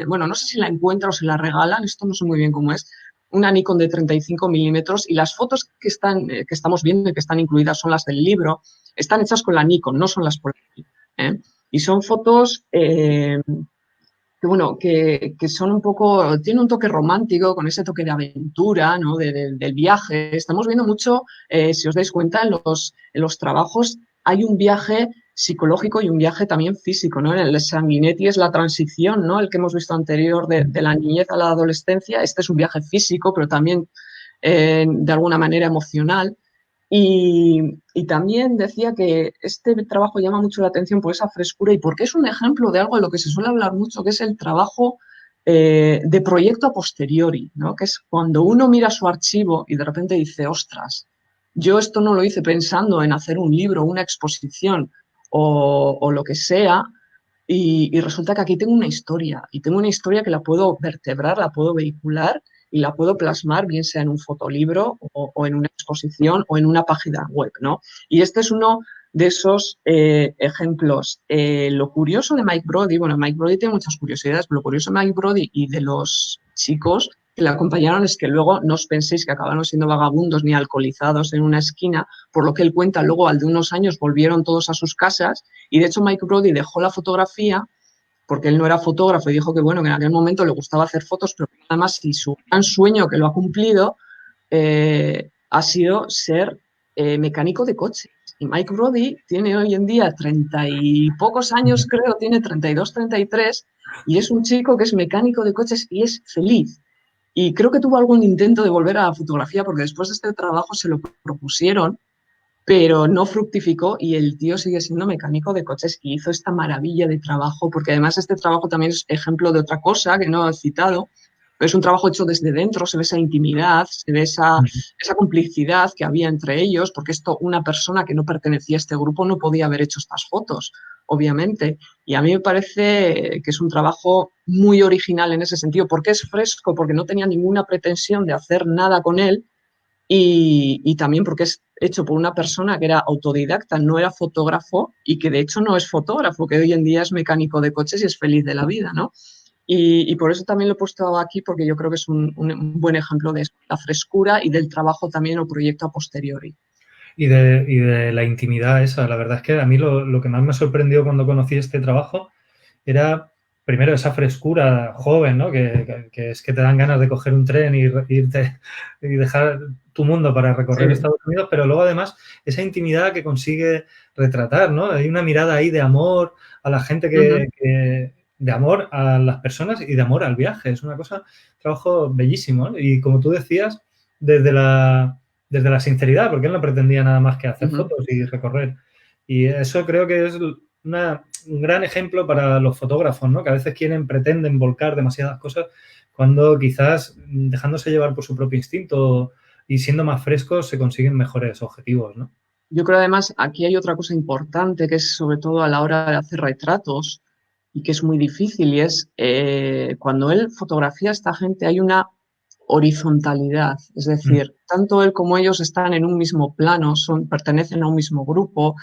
bueno, no sé si la encuentra o se la regalan, esto no sé muy bien cómo es, una Nikon de 35 milímetros y las fotos que estamos viendo y que están incluidas son las del libro, están hechas con la Nikon, no son las Polaroid. Y son fotos que, bueno, que son un poco, tiene un toque romántico, con ese toque de aventura, ¿no? Del viaje. Estamos viendo mucho, si os dais cuenta, en los trabajos hay un viaje psicológico y un viaje también físico, ¿no? En el de Sanguinetti es la transición, ¿no? El que hemos visto anterior de la niñez a la adolescencia. Este es un viaje físico, pero también de alguna manera emocional. Y también decía que este trabajo llama mucho la atención por esa frescura y porque es un ejemplo de algo de lo que se suele hablar mucho, que es el trabajo de proyecto a posteriori, ¿no? Que es cuando uno mira su archivo y de repente dice, ostras, yo esto no lo hice pensando en hacer un libro, una exposición o lo que sea, y resulta que aquí tengo una historia, y tengo una historia que la puedo vertebrar, la puedo vehicular y la puedo plasmar, bien sea en un fotolibro o en una exposición o en una página web, ¿no? Y este es uno de esos ejemplos. Lo curioso de Mike Brody, bueno, Mike Brody tiene muchas curiosidades, pero lo curioso de Mike Brody y de los chicos que le acompañaron es que luego no os penséis que acabaron siendo vagabundos ni alcoholizados en una esquina, por lo que él cuenta, luego al de unos años volvieron todos a sus casas y de hecho Mike Brody dejó la fotografía porque él no era fotógrafo y dijo que, bueno, que en aquel momento le gustaba hacer fotos, pero además si su gran sueño que lo ha cumplido ha sido ser mecánico de coches. Y Mike Brody tiene hoy en día 30 y pocos años, creo, tiene 32, 33, y es un chico que es mecánico de coches y es feliz. Y creo que tuvo algún intento de volver a la fotografía porque después de este trabajo se lo propusieron, pero no fructificó y el tío sigue siendo mecánico de coches y hizo esta maravilla de trabajo, porque además este trabajo también es ejemplo de otra cosa que no he citado, pero es un trabajo hecho desde dentro, se ve esa intimidad, se ve esa complicidad que había entre ellos, porque esto una persona que no pertenecía a este grupo no podía haber hecho estas fotos, obviamente. Y a mí me parece que es un trabajo muy original en ese sentido, porque es fresco, porque no tenía ninguna pretensión de hacer nada con él, y también porque es hecho por una persona que era autodidacta, no era fotógrafo y que de hecho no es fotógrafo, que hoy en día es mecánico de coches y es feliz de la vida, ¿no? Y por eso también lo he puesto aquí, porque yo creo que es un buen ejemplo de la frescura y del trabajo también o proyecto a posteriori. Y de la intimidad esa. La verdad es que a mí lo que más me sorprendió cuando conocí este trabajo era, primero, esa frescura joven, ¿no? Que es que te dan ganas de coger un tren y irte y dejar tu mundo para recorrer Estados Unidos, pero luego, además, esa intimidad que consigue retratar, ¿no? Hay una mirada ahí de amor a la gente de amor a las personas y de amor al viaje. Es una cosa, un trabajo bellísimo, ¿no? Y como tú decías, desde la sinceridad, porque él no pretendía nada más que hacer fotos y recorrer. Y eso creo que es un gran ejemplo para los fotógrafos, ¿no? Que a veces pretenden volcar demasiadas cosas cuando quizás dejándose llevar por su propio instinto y siendo más frescos se consiguen mejores objetivos, ¿no? Yo creo además aquí hay otra cosa importante que es sobre todo a la hora de hacer retratos y que es muy difícil y es cuando él fotografía a esta gente hay una horizontalidad, es decir, tanto él como ellos están en un mismo plano, pertenecen a un mismo grupo,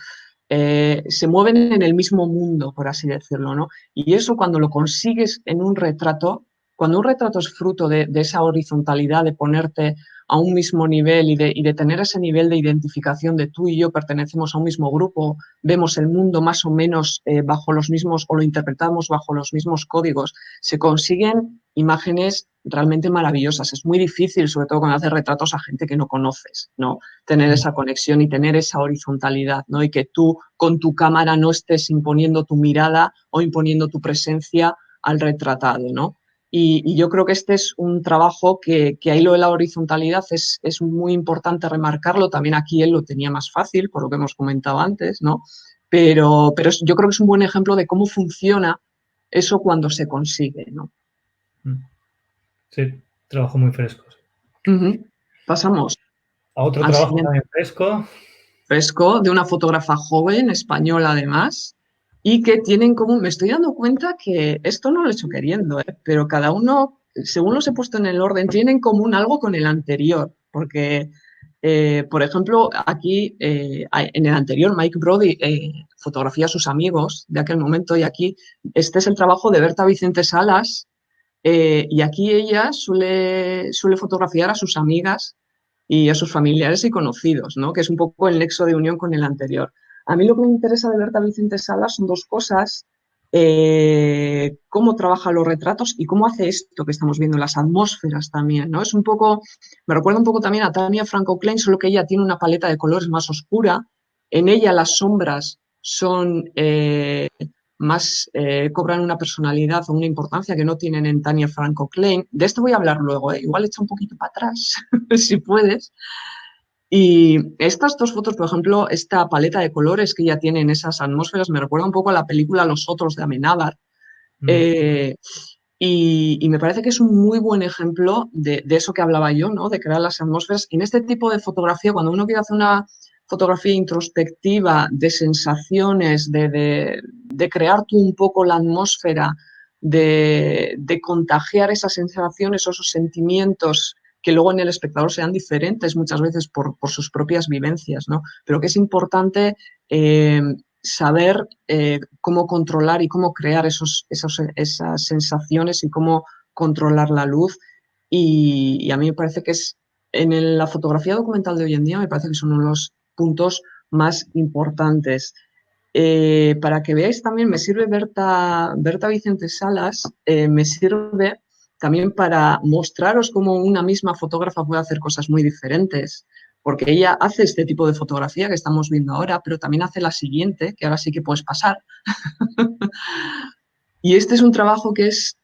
se mueven en el mismo mundo, por así decirlo, ¿no? Y eso cuando lo consigues en un retrato, cuando un retrato es fruto de esa horizontalidad, de ponerte a un mismo nivel y de tener ese nivel de identificación de tú y yo pertenecemos a un mismo grupo, vemos el mundo más o menos bajo los mismos o lo interpretamos bajo los mismos códigos, se consiguen imágenes realmente maravillosas. Es muy difícil, sobre todo cuando haces retratos a gente que no conoces, ¿no? Tener esa conexión y tener esa horizontalidad, ¿no? Y que tú con tu cámara no estés imponiendo tu mirada o imponiendo tu presencia al retratado, ¿no? Y yo creo que este es un trabajo que ahí lo de la horizontalidad es muy importante remarcarlo. También aquí él lo tenía más fácil, por lo que hemos comentado antes, ¿no? Pero yo creo que es un buen ejemplo de cómo funciona eso cuando se consigue, ¿no? Sí, trabajo muy fresco. Pasamos a otro al trabajo siguiente. también fresco. Fresco, de una fotógrafa joven, española además, y que tienen como, me estoy dando cuenta que esto no lo he hecho queriendo, pero cada uno, según los he puesto en el orden, tienen en común algo con el anterior, porque, por ejemplo, aquí, en el anterior, Mike Brody fotografía a sus amigos de aquel momento, y aquí, este es el trabajo de Berta Vicente Salas, y aquí ella suele fotografiar a sus amigas y a sus familiares y conocidos, ¿no? Que es un poco el nexo de unión con el anterior. A mí lo que me interesa de Berta Vicente Salas son dos cosas, cómo trabaja los retratos y cómo hace esto que estamos viendo, las atmósferas también, ¿no? Es un poco, me recuerda un poco también a Tania Franco Klein, solo que ella tiene una paleta de colores más oscura, en ella las sombras son más cobran una personalidad o una importancia que no tienen en Tania Franco Klein. De esto voy a hablar luego, igual echa un poquito para atrás, si puedes. Y estas dos fotos, por ejemplo, esta paleta de colores que ella tiene en esas atmósferas me recuerda un poco a la película Los Otros de Amenábar. Y me parece que es un muy buen ejemplo de eso que hablaba yo, ¿no? De crear las atmósferas. En este tipo de fotografía, cuando uno quiere hacer una fotografía introspectiva de sensaciones, de crear tú un poco la atmósfera, de contagiar esas sensaciones o esos sentimientos que luego en el espectador sean diferentes muchas veces por sus propias vivencias, ¿no? Pero que es importante saber cómo controlar y cómo crear esas sensaciones y cómo controlar la luz. Y a mí me parece que en la fotografía documental de hoy en día me parece que son uno de los puntos más importantes. Para que veáis también, me sirve Berta Vicente Salas, me sirve también para mostraros cómo una misma fotógrafa puede hacer cosas muy diferentes, porque ella hace este tipo de fotografía que estamos viendo ahora, pero también hace la siguiente, que ahora sí que puedes pasar. Y este es un trabajo que es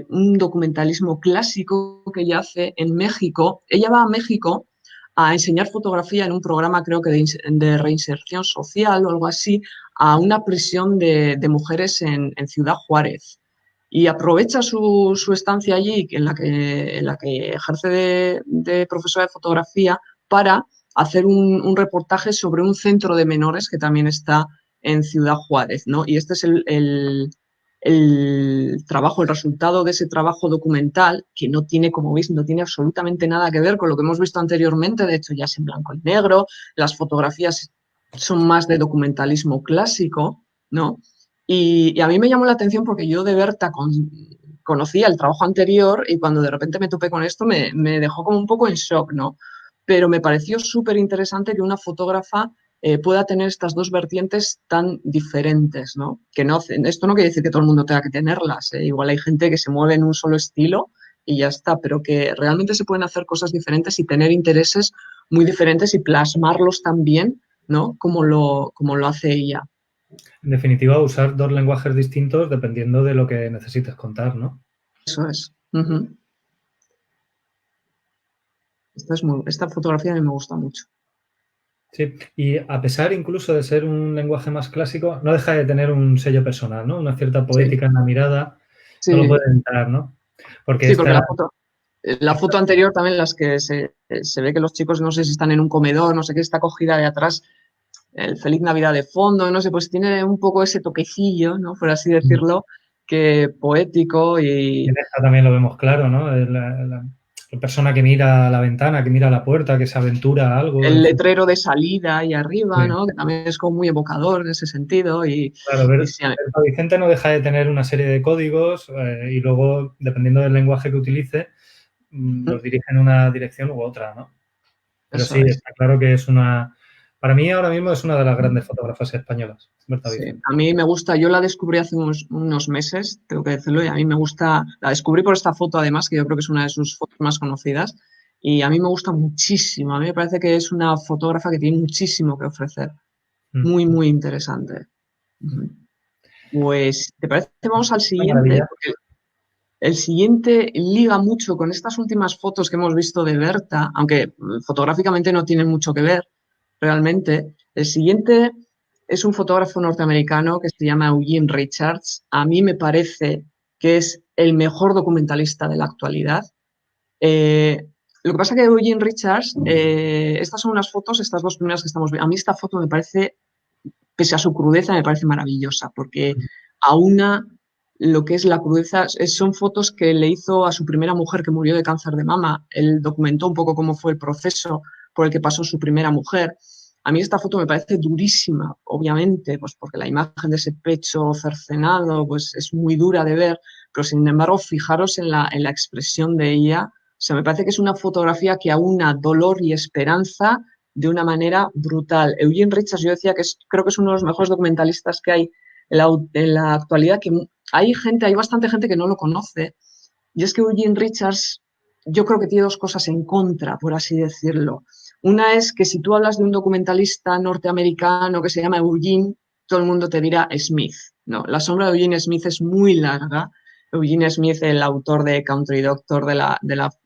un documentalismo clásico que ella hace en México. Ella va a México a enseñar fotografía en un programa, creo que de reinserción social o algo así, a una prisión de mujeres en Ciudad Juárez. Y aprovecha su estancia allí, en la que ejerce de profesora de fotografía, para hacer un reportaje sobre un centro de menores que también está en Ciudad Juárez, ¿no? Y este es el trabajo, el resultado de ese trabajo documental, que no tiene, como veis, no tiene absolutamente nada que ver con lo que hemos visto anteriormente, de hecho ya es en blanco y negro, las fotografías son más de documentalismo clásico, ¿no? Y a mí me llamó la atención porque yo de Berta conocía el trabajo anterior y cuando de repente me topé con esto me dejó como un poco en shock, ¿no? Pero me pareció súper interesante que una fotógrafa pueda tener estas dos vertientes tan diferentes, ¿no? Que no, esto no quiere decir que todo el mundo tenga que tenerlas, ¿eh? Igual hay gente que se mueve en un solo estilo y ya está, pero que realmente se pueden hacer cosas diferentes y tener intereses muy diferentes y plasmarlos también, ¿no? Como lo hace ella. En definitiva, usar dos lenguajes distintos dependiendo de lo que necesites contar, ¿no? Eso es. Esta fotografía a mí me gusta mucho. Sí, y a pesar incluso de ser un lenguaje más clásico, no deja de tener un sello personal, ¿no? Una cierta poética en la mirada, no lo Sí, puede evitar, ¿no? Porque sí, porque esta, la foto anterior también, las que se ve que los chicos no sé si están en un comedor, no sé qué, está cogida de atrás, el Feliz Navidad de fondo, no sé, pues tiene un poco ese toquecillo, ¿no? Por así decirlo, que poético en y esta también lo vemos claro, ¿no? La persona que mira a la ventana, que mira a la puerta, que se aventura a algo, el etc. letrero de salida ahí arriba, Sí. ¿no? Que también es como muy evocador en ese sentido Claro, y sí, Berta Vicente no deja de tener una serie de códigos y luego, dependiendo del lenguaje que utilice, los dirige en una dirección u otra, ¿no? Pero eso sí, es. está claro que para mí ahora mismo es una de las grandes fotógrafas españolas, Berta Sí, Vicente. a mí me gusta, yo la descubrí hace unos meses, tengo que decirlo, y a mí me gusta, la descubrí por esta foto además, que yo creo que es una de sus fotos más conocidas, y a mí me gusta muchísimo, a mí me parece que es una fotógrafa que tiene muchísimo que ofrecer, Mm. muy, muy interesante. Ujú. Pues, ¿te parece? Vamos al Una siguiente, maravilla. porque el siguiente liga mucho con estas últimas fotos que hemos visto de Berta, aunque fotográficamente no tienen mucho que ver realmente. El siguiente es un fotógrafo norteamericano que se llama Eugene Richards. A mí me parece que es el mejor documentalista de la actualidad. Lo que pasa es que Eugene Richards, estas son unas fotos, estas dos primeras que estamos viendo. A mí esta foto me parece, pese a su crudeza, me parece maravillosa, porque aúna lo que es la crudeza, son fotos que le hizo a su primera mujer que murió de cáncer de mama. Él documentó un poco cómo fue el proceso por el que pasó su primera mujer. A mí esta foto me parece durísima, obviamente, pues porque la imagen de ese pecho cercenado pues es muy dura de ver, pero sin embargo, fijaros en la expresión de ella. O sea, me parece que es una fotografía que aúna dolor y esperanza de una manera brutal. Eugene Richards, yo decía que creo que es uno de los mejores documentalistas que hay en la actualidad, que hay bastante gente que no lo conoce. Y es que Eugene Richards, yo creo que tiene dos cosas en contra, por así decirlo. Una es que si tú hablas de un documentalista norteamericano que se llama Eugene, todo el mundo te dirá Smith. No, la sombra de Eugene Smith es muy larga. Eugene Smith, el autor de Country Doctor,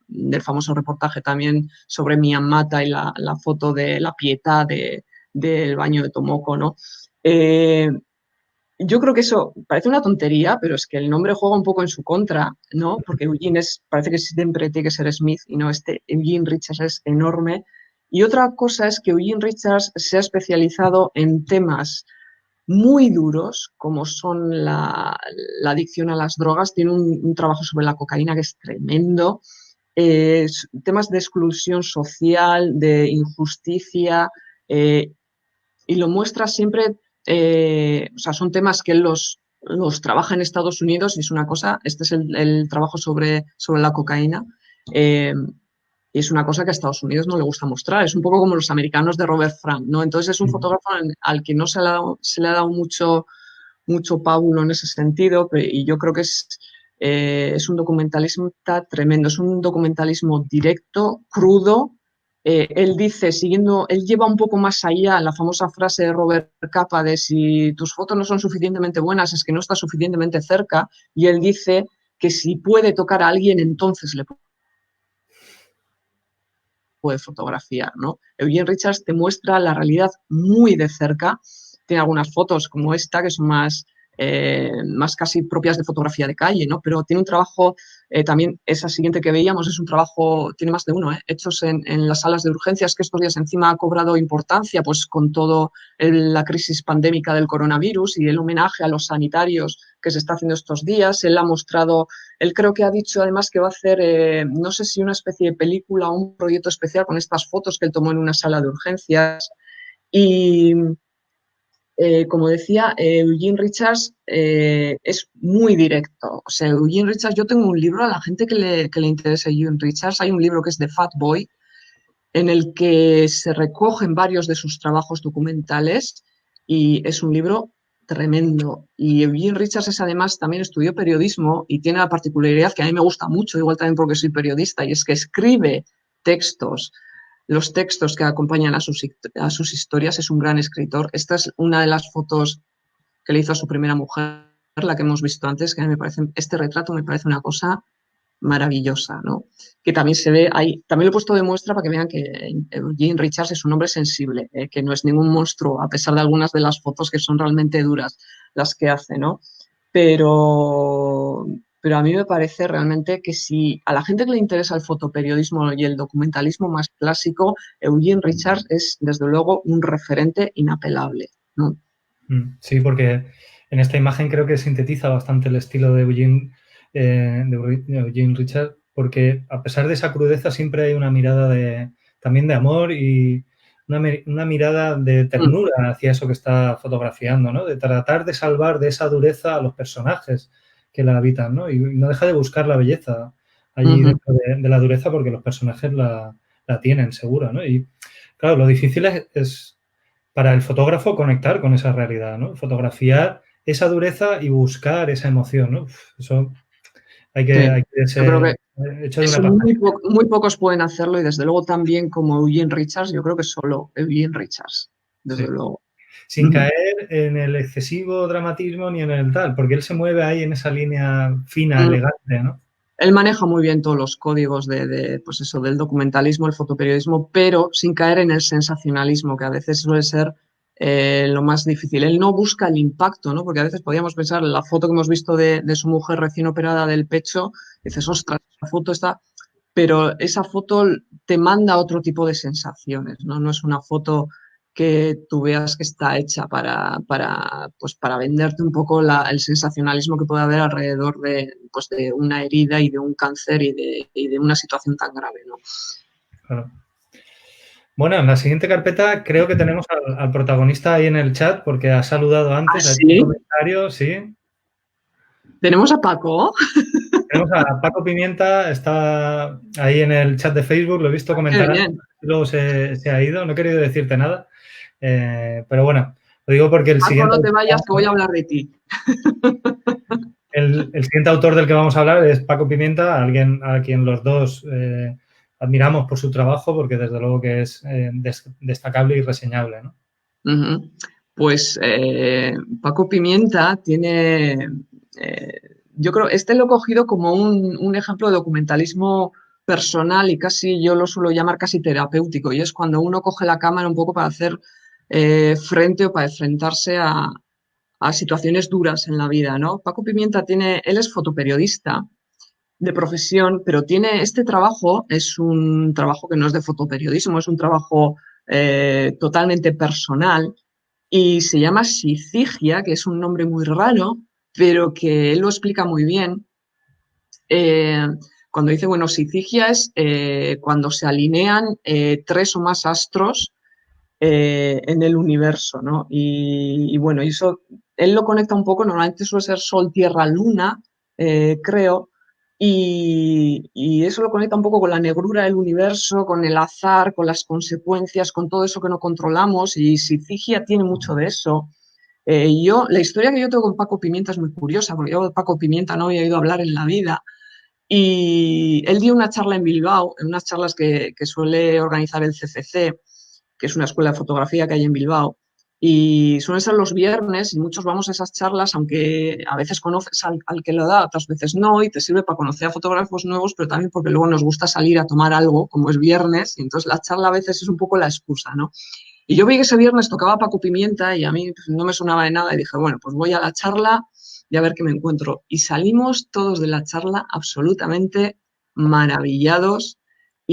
del famoso reportaje también sobre Mian Mata y la foto de la Pietà del baño de Tomoko, ¿no? Yo creo que eso parece una tontería, pero es que el nombre juega un poco en su contra, ¿no? Porque parece que siempre tiene que ser Smith y no Eugene Richards es enorme. Y otra cosa es que Eugene Richards se ha especializado en temas muy duros, como son la adicción a las drogas. Tiene un trabajo sobre la cocaína que es tremendo. temas de exclusión social, de injusticia, y lo muestra siempre, o sea, son temas que él los trabaja en Estados Unidos y es una cosa, este es el trabajo sobre la cocaína, y es una cosa que a Estados Unidos no le gusta mostrar, es un poco como los americanos de Robert Frank, ¿no? Entonces es un fotógrafo al que no se le ha dado mucho pábulo en ese sentido, y yo creo que es un documentalista tremendo, es un documentalismo directo, crudo. Él dice, él lleva un poco más allá la famosa frase de Robert Capa de si tus fotos no son suficientemente buenas es que no estás suficientemente cerca, y él dice que si puede tocar a alguien, entonces le puede fotografiar, ¿no? Eugene Richards te muestra la realidad muy de cerca, tiene algunas fotos como esta que son más casi propias de fotografía de calle, ¿no? Pero tiene un trabajo, también esa siguiente que veíamos es un trabajo, tiene más de uno, hechos en las salas de urgencias, que estos días encima ha cobrado importancia, pues con todo la crisis pandémica del coronavirus y el homenaje a los sanitarios que se está haciendo estos días. Él ha mostrado, él creo que ha dicho además que va a hacer, no sé si una especie de película o un proyecto especial con estas fotos que él tomó en una sala de urgencias. Y como decía, Eugene Richards es muy directo. O sea, Eugene Richards, yo tengo un libro a la gente que le interesa Eugene Richards. Hay un libro que es The Fat Boy, en el que se recogen varios de sus trabajos documentales y es un libro tremendo. Y Eugene Richards además también estudió periodismo y tiene la particularidad que a mí me gusta mucho, igual también porque soy periodista, y es que escribe textos. Los textos que acompañan a sus historias, es un gran escritor. Esta es una de las fotos que le hizo a su primera mujer, la que hemos visto antes, que a mí me parece, este retrato me parece una cosa maravillosa, ¿no? Que también se ve ahí, también lo he puesto de muestra para que vean que Eugene Richards es un hombre sensible, que no es ningún monstruo, a pesar de algunas de las fotos que son realmente duras las que hace, ¿no? Pero, pero a mí me parece realmente que si a la gente que le interesa el fotoperiodismo y el documentalismo más clásico, Eugene Richards es desde luego un referente inapelable, ¿no? Sí, porque en esta imagen creo que sintetiza bastante el estilo de Eugene Richard, porque a pesar de esa crudeza siempre hay una mirada también de amor y una mirada de ternura hacia eso que está fotografiando, ¿no? De tratar de salvar de esa dureza a los personajes que la habitan, ¿no? Y no deja de buscar la belleza allí dentro de la dureza porque los personajes la tienen segura, ¿no? Y claro, lo difícil es para el fotógrafo conectar con esa realidad, ¿no? Fotografiar esa dureza y buscar esa emoción, ¿no? Eso hay Sí, que yo creo que ser hecho de una eso pasta. muy pocos pueden hacerlo y desde luego también como Eugene Richards, yo creo que solo Eugene Richards, desde Sí. luego. Sin caer en el excesivo dramatismo ni en el tal, porque él se mueve ahí en esa línea fina, elegante, ¿no? Él maneja muy bien todos los códigos pues eso, del documentalismo, el fotoperiodismo, pero sin caer en el sensacionalismo, que a veces suele ser lo más difícil. Él no busca el impacto, ¿no? Porque a veces podríamos pensar, la foto que hemos visto de su mujer recién operada del pecho, dices, ostras, la foto está... Pero esa foto te manda otro tipo de sensaciones, ¿no? No es una foto que tú veas que está hecha pues para venderte un poco el sensacionalismo que puede haber alrededor pues de una herida y de un cáncer y de una situación tan grave, ¿no? Claro. Bueno, en la siguiente carpeta creo que tenemos al protagonista ahí en el chat porque ha saludado ¿Ah, antes, ha hecho un sí? comentario, sí. ¿Tenemos a Paco? Tenemos a Paco Pimienta, está ahí en el chat de Facebook, lo he visto Qué comentar antes, bien. luego se ha ido, no he querido decirte nada, pero bueno, lo digo porque Paco, no te vayas, que voy a hablar de ti. el siguiente autor del que vamos a hablar es Paco Pimienta, alguien a quien los dos admiramos por su trabajo, porque desde luego que es destacable y reseñable, ¿no? Pues Paco Pimienta tiene, yo creo, este lo he cogido como un ejemplo de documentalismo personal y casi yo lo suelo llamar casi terapéutico, y es cuando uno coge la cámara un poco para hacer frente o para enfrentarse a situaciones duras en la vida, ¿no? Paco Pimienta él es fotoperiodista de profesión, pero tiene este trabajo, es un trabajo que no es de fotoperiodismo, es un trabajo totalmente personal y se llama Syzygia, que es un nombre muy raro, pero que él lo explica muy bien. Eh, cuando dice, bueno, Syzygia es cuando se alinean 3 o más astros en el universo, ¿no? Y bueno, eso él lo conecta un poco, normalmente suele ser Sol, Tierra, Luna, creo, y eso lo conecta un poco con la negrura del universo, con el azar, con las consecuencias, con todo eso que no controlamos, y Syzygia tiene mucho de eso. La historia que yo tengo con Paco Pimienta es muy curiosa, porque yo de Paco Pimienta no había oído hablar en la vida, y él dio una charla en Bilbao, en unas charlas que suele organizar el CCC, que es una escuela de fotografía que hay en Bilbao, y suelen ser los viernes y muchos vamos a esas charlas, aunque a veces conoces al que lo da, otras veces no, y te sirve para conocer a fotógrafos nuevos, pero también porque luego nos gusta salir a tomar algo, como es viernes, y entonces la charla a veces es un poco la excusa, ¿no? Y yo vi que ese viernes tocaba Paco Pimienta y a mí pues, no me sonaba de nada y dije, bueno, pues voy a la charla y a ver qué me encuentro. Y salimos todos de la charla absolutamente maravillados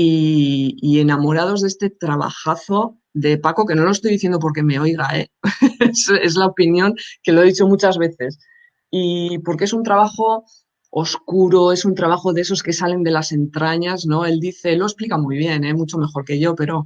y enamorados de este trabajazo de Paco, que no lo estoy diciendo porque me oiga, ¿eh? Es la opinión que lo he dicho muchas veces. Y porque es un trabajo oscuro, es un trabajo de esos que salen de las entrañas, ¿no? Él dice, lo explica muy bien, ¿eh? Mucho mejor que yo, pero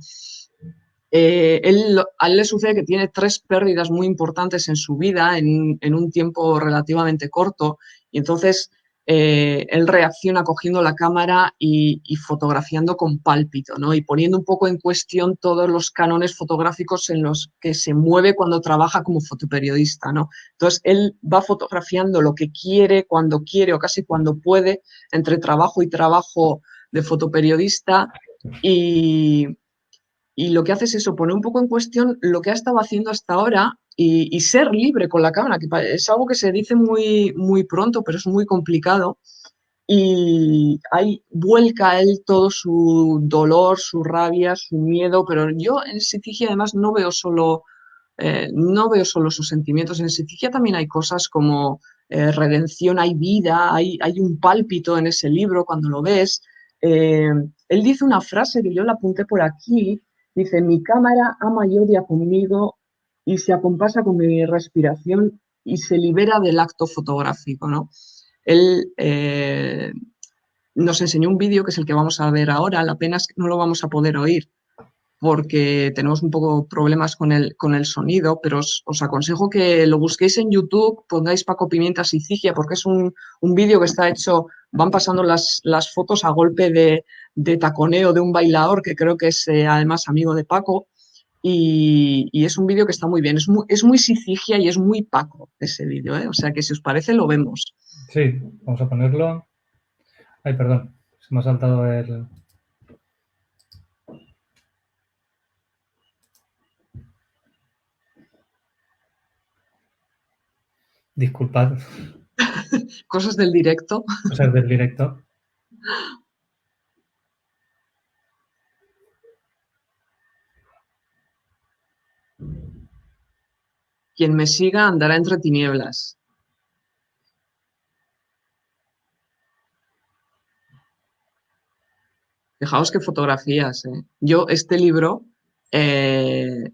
a él le sucede que tiene 3 pérdidas muy importantes en su vida en un tiempo relativamente corto y entonces él reacciona cogiendo la cámara y fotografiando con pálpito, ¿no? Y poniendo un poco en cuestión todos los cánones fotográficos en los que se mueve cuando trabaja como fotoperiodista, ¿no? Entonces él va fotografiando lo que quiere o casi cuando puede entre trabajo y trabajo de fotoperiodista y y lo que hace es eso, poner un poco en cuestión lo que ha estado haciendo hasta ahora y ser libre con la cámara, que es algo que se dice muy, muy pronto, pero es muy complicado. Y ahí vuelca a él todo su dolor, su rabia, su miedo, pero yo en Sitigia además no veo solo sus sentimientos. En Sitigia también hay cosas como redención, hay vida, hay un pálpito en ese libro cuando lo ves. Eh, Él dice una frase que yo la apunté por aquí, dice, mi cámara ama y odia conmigo y se acompasa con mi respiración y se libera del acto fotográfico, ¿no? Él nos enseñó un vídeo que es el que vamos a ver ahora, la pena es que no lo vamos a poder oír porque tenemos un poco problemas con el sonido, pero os aconsejo que lo busquéis en YouTube, pongáis Paco Pimienta Syzygia, porque es un vídeo que está hecho, van pasando las fotos a golpe de taconeo de un bailador que creo que es además amigo de Paco, y es un vídeo que está muy bien, es muy Syzygia y es muy Paco ese vídeo, ¿eh? O sea que si os parece lo vemos. Sí, vamos a ponerlo. Ay, perdón, se me ha saltado el... Disculpad, Cosas del directo. cosas del directo. Quien me siga andará entre tinieblas. Fijaos qué fotografías, ¿eh? Yo, este libro,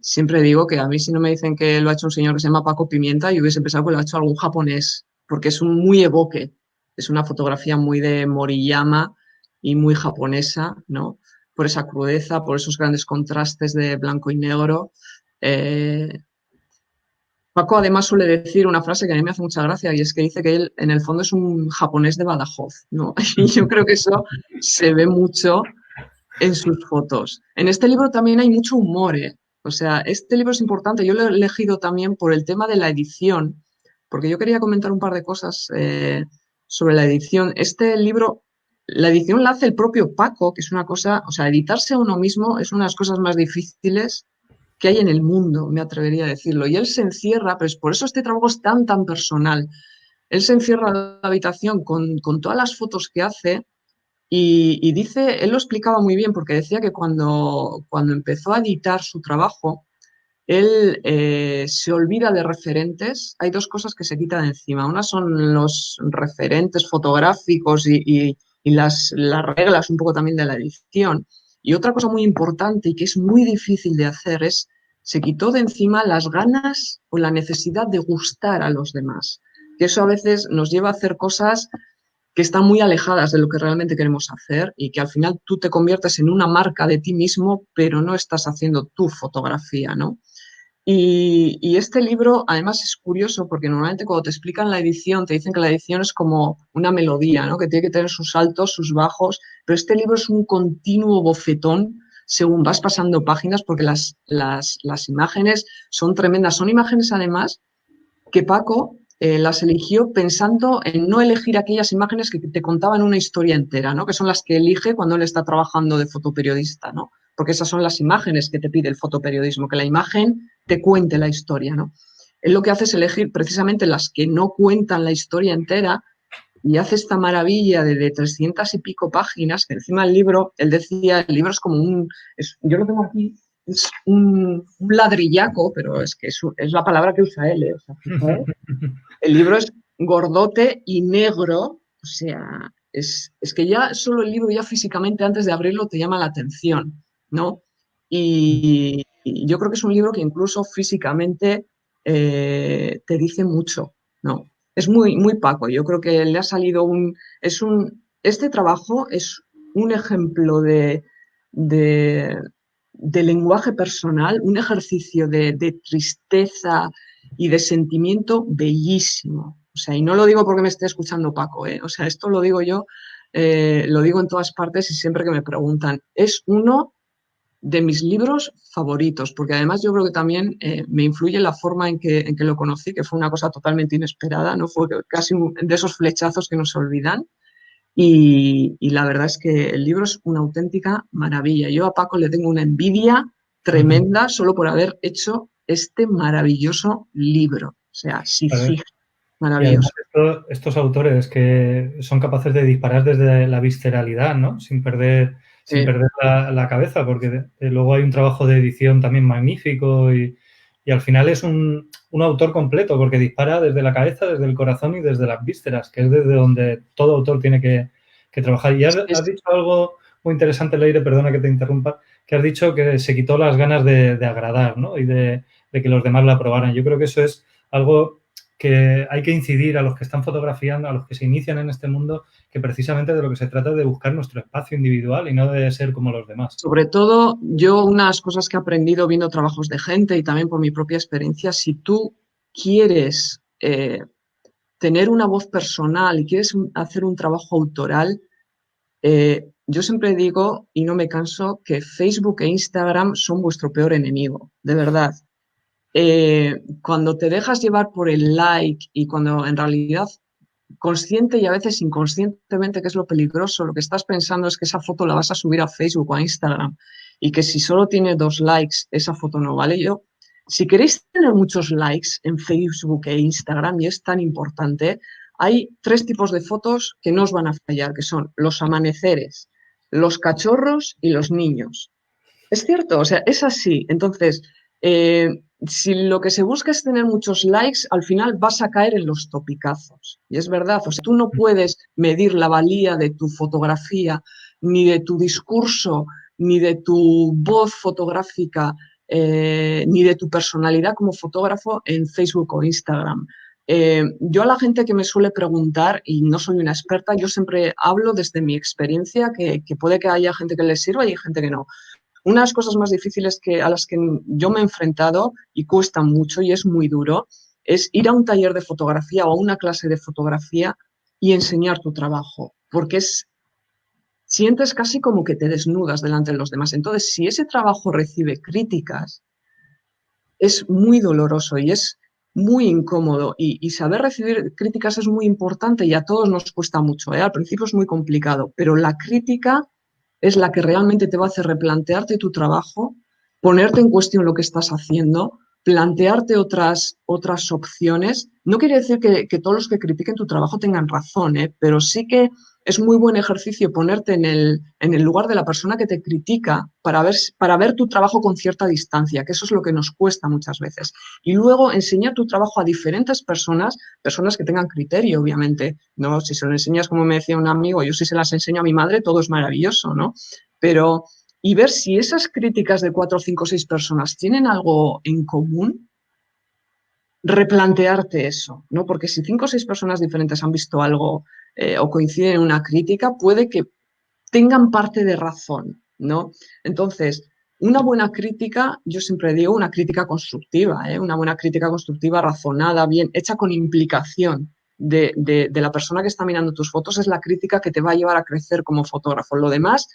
siempre digo que a mí si no me dicen que lo ha hecho un señor que se llama Paco Pimienta, yo hubiese pensado que lo ha hecho algún japonés, porque es un muy evoque, es una fotografía muy de Moriyama y muy japonesa, ¿no? Por esa crudeza, por esos grandes contrastes de blanco y negro. Eh, Paco además suele decir una frase que a mí me hace mucha gracia y es que dice que él en el fondo es un japonés de Badajoz, ¿no? Y yo creo que eso se ve mucho en sus fotos. En este libro también hay mucho humor, ¿eh? O sea, este libro es importante. Yo lo he elegido también por el tema de la edición, porque yo quería comentar un par de cosas sobre la edición. Este libro, la edición la hace el propio Paco, que es una cosa, o sea, editarse a uno mismo es una de las cosas más difíciles que hay en el mundo, me atrevería a decirlo. Y él se encierra, pero es por eso este trabajo es tan, tan personal. Él se encierra en la habitación con todas las fotos que hace y dice, él lo explicaba muy bien porque decía que cuando empezó a editar su trabajo, él se olvida de referentes. Hay 2 cosas que se quitan de encima. Una son los referentes fotográficos y las reglas un poco también de la edición. Y otra cosa muy importante y que es muy difícil de hacer es, se quitó de encima las ganas o la necesidad de gustar a los demás. Que eso a veces nos lleva a hacer cosas que están muy alejadas de lo que realmente queremos hacer y que al final tú te conviertes en una marca de ti mismo, pero no estás haciendo tu fotografía, ¿no? Y este libro, además, es curioso porque normalmente cuando te explican la edición, te dicen que la edición es como una melodía, ¿no? Que tiene que tener sus altos, sus bajos, pero este libro es un continuo bofetón según vas pasando páginas porque las imágenes son tremendas. Son imágenes, además, que Paco las eligió pensando en no elegir aquellas imágenes que te contaban una historia entera, ¿no? Que son las que elige cuando él está trabajando de fotoperiodista, ¿no? Porque esas son las imágenes que te pide el fotoperiodismo, que la imagen te cuente la historia, ¿no? Él lo que hace es elegir precisamente las que no cuentan la historia entera y hace esta maravilla de 300 y pico páginas, que encima el libro, él decía, el libro es como yo lo tengo aquí, es un ladrillaco, pero es que es la palabra que usa él, ¿eh? O sea, fijaos, el libro es gordote y negro, o sea, es que ya solo el libro ya físicamente antes de abrirlo te llama la atención, ¿no? Y yo creo que es un libro que incluso físicamente te dice mucho, ¿no? Es muy, muy Paco, yo creo que le ha salido este trabajo es un ejemplo de, de lenguaje personal, un ejercicio de tristeza y de sentimiento bellísimo. O sea, y no lo digo porque me esté escuchando Paco, ¿eh? O sea, esto lo digo yo, lo digo en todas partes y siempre que me preguntan. Es uno de mis libros favoritos, porque además yo creo que también me influye la forma en que lo conocí, que fue una cosa totalmente inesperada, ¿no? Fue casi de esos flechazos que no se olvidan. Y la verdad es que el libro es una auténtica maravilla. Yo a Paco le tengo una envidia tremenda solo por haber hecho este maravilloso libro. O sea, sí, Vale. sí, Y además maravilloso. estos autores que son capaces de disparar desde la visceralidad, ¿no? Sin perder la cabeza, porque luego hay un trabajo de edición también magnífico y al final es un autor completo, porque dispara desde la cabeza, desde el corazón y desde las vísceras, que es desde donde todo autor tiene que trabajar. Y has dicho algo muy interesante, Leire, perdona que te interrumpa, que has dicho que se quitó las ganas de agradar, ¿no? Y de que los demás la aprobaran. Yo creo que eso es algo que hay que incidir a los que están fotografiando, a los que se inician en este mundo, que precisamente de lo que se trata es de buscar nuestro espacio individual y no de ser como los demás. Sobre todo, yo unas cosas que he aprendido viendo trabajos de gente y también por mi propia experiencia, si tú quieres tener una voz personal y quieres hacer un trabajo autoral, yo siempre digo, y no me canso, que Facebook e Instagram son vuestro peor enemigo, de verdad. Cuando te dejas llevar por el like y cuando en realidad consciente y a veces inconscientemente, que es lo peligroso, lo que estás pensando es que esa foto la vas a subir a Facebook o a Instagram y que si solo tiene 2 likes, esa foto no vale. Si queréis tener muchos likes en Facebook e Instagram, y es tan importante, hay 3 tipos de fotos que no os van a fallar, que son los amaneceres, los cachorros y los niños. Es cierto, o sea, es así. Entonces, eh, si lo que se busca es tener muchos likes, al final vas a caer en los topicazos. Y es verdad, o sea, tú no puedes medir la valía de tu fotografía, ni de tu discurso, ni de tu voz fotográfica, ni de tu personalidad como fotógrafo en Facebook o Instagram. Yo a la gente que me suele preguntar, y no soy una experta, yo siempre hablo desde mi experiencia, que puede que haya gente que les sirva y hay gente que no. Una de las cosas más difíciles a las que yo me he enfrentado y cuesta mucho y es muy duro es ir a un taller de fotografía o a una clase de fotografía y enseñar tu trabajo, porque sientes casi como que te desnudas delante de los demás. Entonces, si ese trabajo recibe críticas, es muy doloroso y es muy incómodo y saber recibir críticas es muy importante y a todos nos cuesta mucho, ¿eh? Al principio es muy complicado, pero la crítica es la que realmente te va a hacer replantearte tu trabajo, ponerte en cuestión lo que estás haciendo, plantearte otras opciones. No quiere decir que todos los que critiquen tu trabajo tengan razón, ¿eh? Pero sí que es muy buen ejercicio ponerte en el lugar de la persona que te critica para ver tu trabajo con cierta distancia, que eso es lo que nos cuesta muchas veces. Y luego enseñar tu trabajo a diferentes personas que tengan criterio, obviamente. No, si se lo enseñas, como me decía un amigo, yo si se las enseño a mi madre, todo es maravilloso, ¿no? Pero, y ver si esas críticas de 4, 5, 6 personas tienen algo en común, replantearte eso, ¿no? Porque si 5 o 6 personas diferentes han visto algo o coinciden en una crítica, puede que tengan parte de razón, ¿no? Entonces, una buena crítica, yo siempre digo una crítica constructiva, ¿eh? Una buena crítica constructiva, razonada, bien, hecha con implicación de la persona que está mirando tus fotos, es la crítica que te va a llevar a crecer como fotógrafo. Lo demás,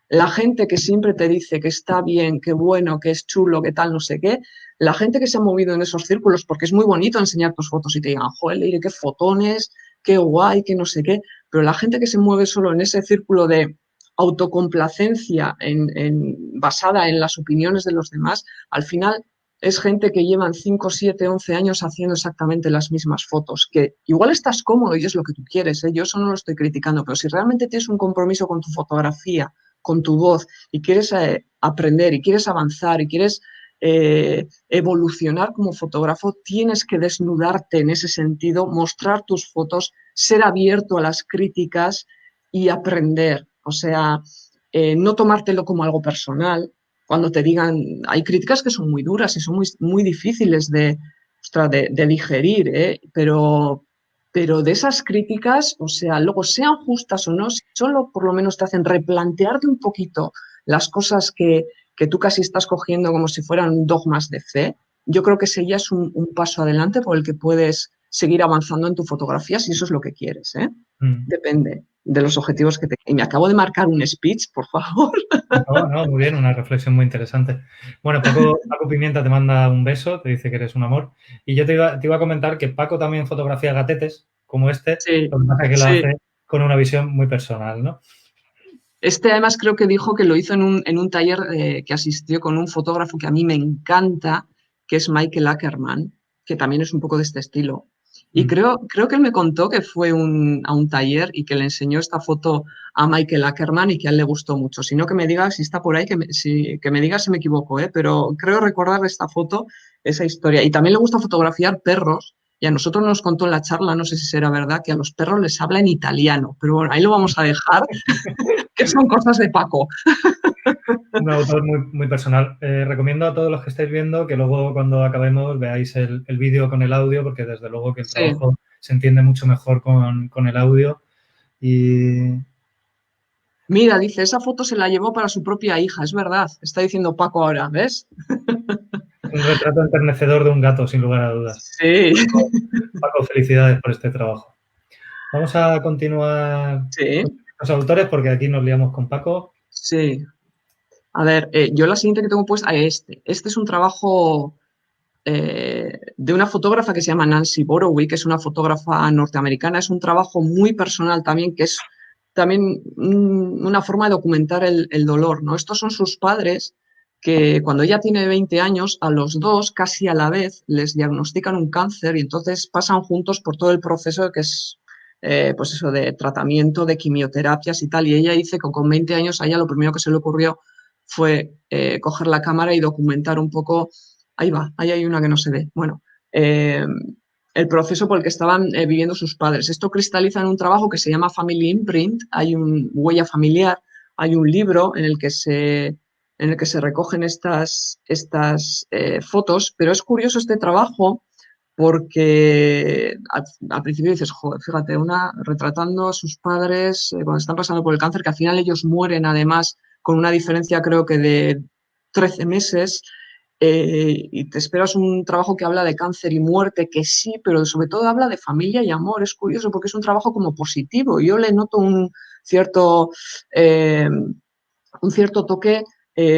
la gente que siempre te dice que está bien, que bueno, que es chulo, que tal, no sé qué, la gente que se ha movido en esos círculos, porque es muy bonito enseñar tus fotos y te digan, joder, Leire, qué fotones, qué guay, qué no sé qué, pero la gente que se mueve solo en ese círculo de autocomplacencia basada en las opiniones de los demás, al final es gente que llevan 5, 7, 11 años haciendo exactamente las mismas fotos, que igual estás cómodo y es lo que tú quieres, ¿eh? Yo eso no lo estoy criticando, pero si realmente tienes un compromiso con tu fotografía, con tu voz y quieres aprender y quieres avanzar y quieres evolucionar como fotógrafo, tienes que desnudarte en ese sentido, mostrar tus fotos, ser abierto a las críticas y aprender. O sea, no tomártelo como algo personal. Cuando te digan, hay críticas que son muy duras y son muy, muy difíciles ostras, de digerir, ¿eh? Pero de esas críticas, o sea, luego sean justas o no, si solo por lo menos te hacen replantearte un poquito las cosas que tú casi estás cogiendo como si fueran dogmas de fe, yo creo que ese ya es un paso adelante por el que puedes seguir avanzando en tu fotografía si eso es lo que quieres, ¿eh? Mm. Depende de los objetivos que te... Y me acabo de marcar un speech, por favor. No, no, muy bien, una reflexión muy interesante. Bueno, Paco Pimienta te manda un beso, te dice que eres un amor. Y yo te iba a comentar que Paco también fotografía gatetes, como este, Sí, lo que pasa es que lo sí. hace con una visión muy personal, ¿no? Este además creo que dijo que lo hizo en un taller que asistió con un fotógrafo que a mí me encanta, que es Michael Ackerman, que también es un poco de este estilo. Y Mm. creo que él me contó que fue a un taller y que le enseñó esta foto a Michael Ackerman y que a él le gustó mucho. Si no, que me diga si está por ahí, que me diga si me equivoco, ¿eh? Pero creo recordar de esta foto, esa historia. Y también le gusta fotografiar perros. Y a nosotros nos contó en la charla, no sé si será verdad, que a los perros les habla en italiano. Pero bueno, ahí lo vamos a dejar que son cosas de Paco. Un autor muy, muy personal. Recomiendo a todos los que estáis viendo que luego cuando acabemos veáis el vídeo con el audio, porque desde luego que el Sí. trabajo se entiende mucho mejor con el audio. Y Mira, dice, esa foto se la llevó para su propia hija, es verdad. Está diciendo Paco ahora, ¿ves? un retrato enternecedor de un gato, sin lugar a dudas. Sí, Paco, felicidades por este trabajo. Vamos a continuar sí, con los autores porque aquí nos liamos con Paco. sí. A ver, yo la siguiente que tengo puesta es este. Este es un trabajo de una fotógrafa que se llama Nancy Borowick, que es una fotógrafa norteamericana. Es un trabajo muy personal también, que es también una forma de documentar el dolor, ¿no? Estos son sus padres que cuando ella tiene 20 años, a los dos, casi a la vez, les diagnostican un cáncer y entonces pasan juntos por todo el proceso que es, pues eso, de tratamiento, de quimioterapias y tal. Y ella dice que con 20 años a ella lo primero que se le ocurrió fue coger la cámara y documentar un poco. Ahí va, ahí hay una que no se ve. Bueno, el proceso por el que estaban viviendo sus padres. Esto cristaliza en un trabajo que se llama Family Imprint, hay un huella familiar, hay un libro en el que se recogen estas fotos, pero es curioso este trabajo porque al principio dices, joder, fíjate, una retratando a sus padres cuando están pasando por el cáncer, que al final ellos mueren además con una diferencia creo que de 13 meses, y te esperas un trabajo que habla de cáncer y muerte, que sí, pero sobre todo habla de familia y amor. Es curioso porque es un trabajo como positivo. Yo le noto cierto, eh, un cierto toque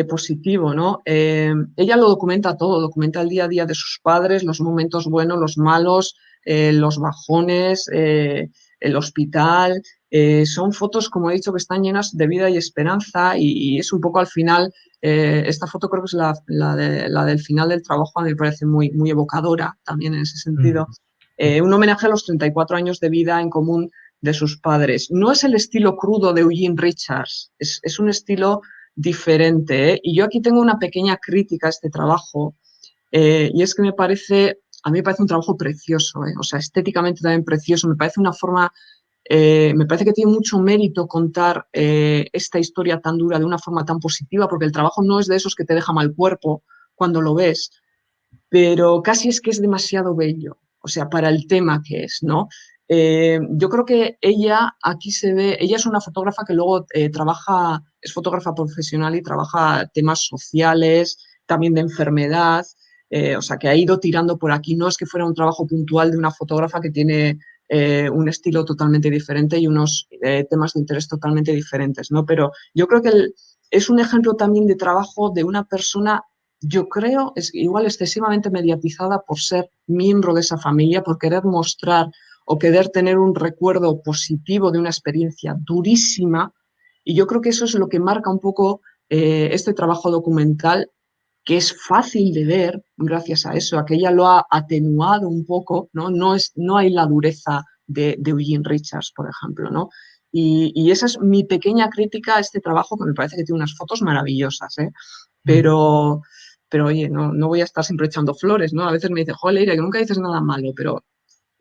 positivo, ¿no? Ella lo documenta todo, documenta el día a día de sus padres, los momentos buenos, los malos, los bajones, el hospital. Son fotos, como he dicho, que están llenas de vida y esperanza y es un poco al final, esta foto creo que es la del final del trabajo, a mí me parece muy, muy evocadora también en ese sentido. Un homenaje a los 34 años de vida en común de sus padres. No es el estilo crudo de Eugene Richards, es un estilo diferente, ¿eh? Y yo aquí tengo una pequeña crítica a este trabajo, y es que a mí me parece un trabajo precioso, ¿eh? O sea, estéticamente también precioso, me parece una forma, me parece que tiene mucho mérito contar esta historia tan dura de una forma tan positiva, porque el trabajo no es de esos que te deja mal cuerpo cuando lo ves, pero casi es que es demasiado bello, o sea, para el tema que es, ¿no? Yo creo que ella aquí se ve, ella es una fotógrafa que luego trabaja, es fotógrafa profesional y trabaja temas sociales, también de enfermedad, o sea, que ha ido tirando por aquí. No es que fuera un trabajo puntual de una fotógrafa que tiene un estilo totalmente diferente y unos temas de interés totalmente diferentes, ¿no? Pero yo creo que es un ejemplo también de trabajo de una persona, yo creo, es igual excesivamente mediatizada por ser miembro de esa familia, por querer mostrar o querer tener un recuerdo positivo de una experiencia durísima. Y yo creo que eso es lo que marca un poco este trabajo documental, que es fácil de ver gracias a eso, a que ella lo ha atenuado un poco, ¿no? No hay la dureza de Eugene Richards, por ejemplo, ¿no? Y esa es mi pequeña crítica a este trabajo, que me parece que tiene unas fotos maravillosas, ¿eh? Pero, pero oye, no voy a estar siempre echando flores, ¿no? A veces me dice, joder, Leire, que nunca dices nada malo, pero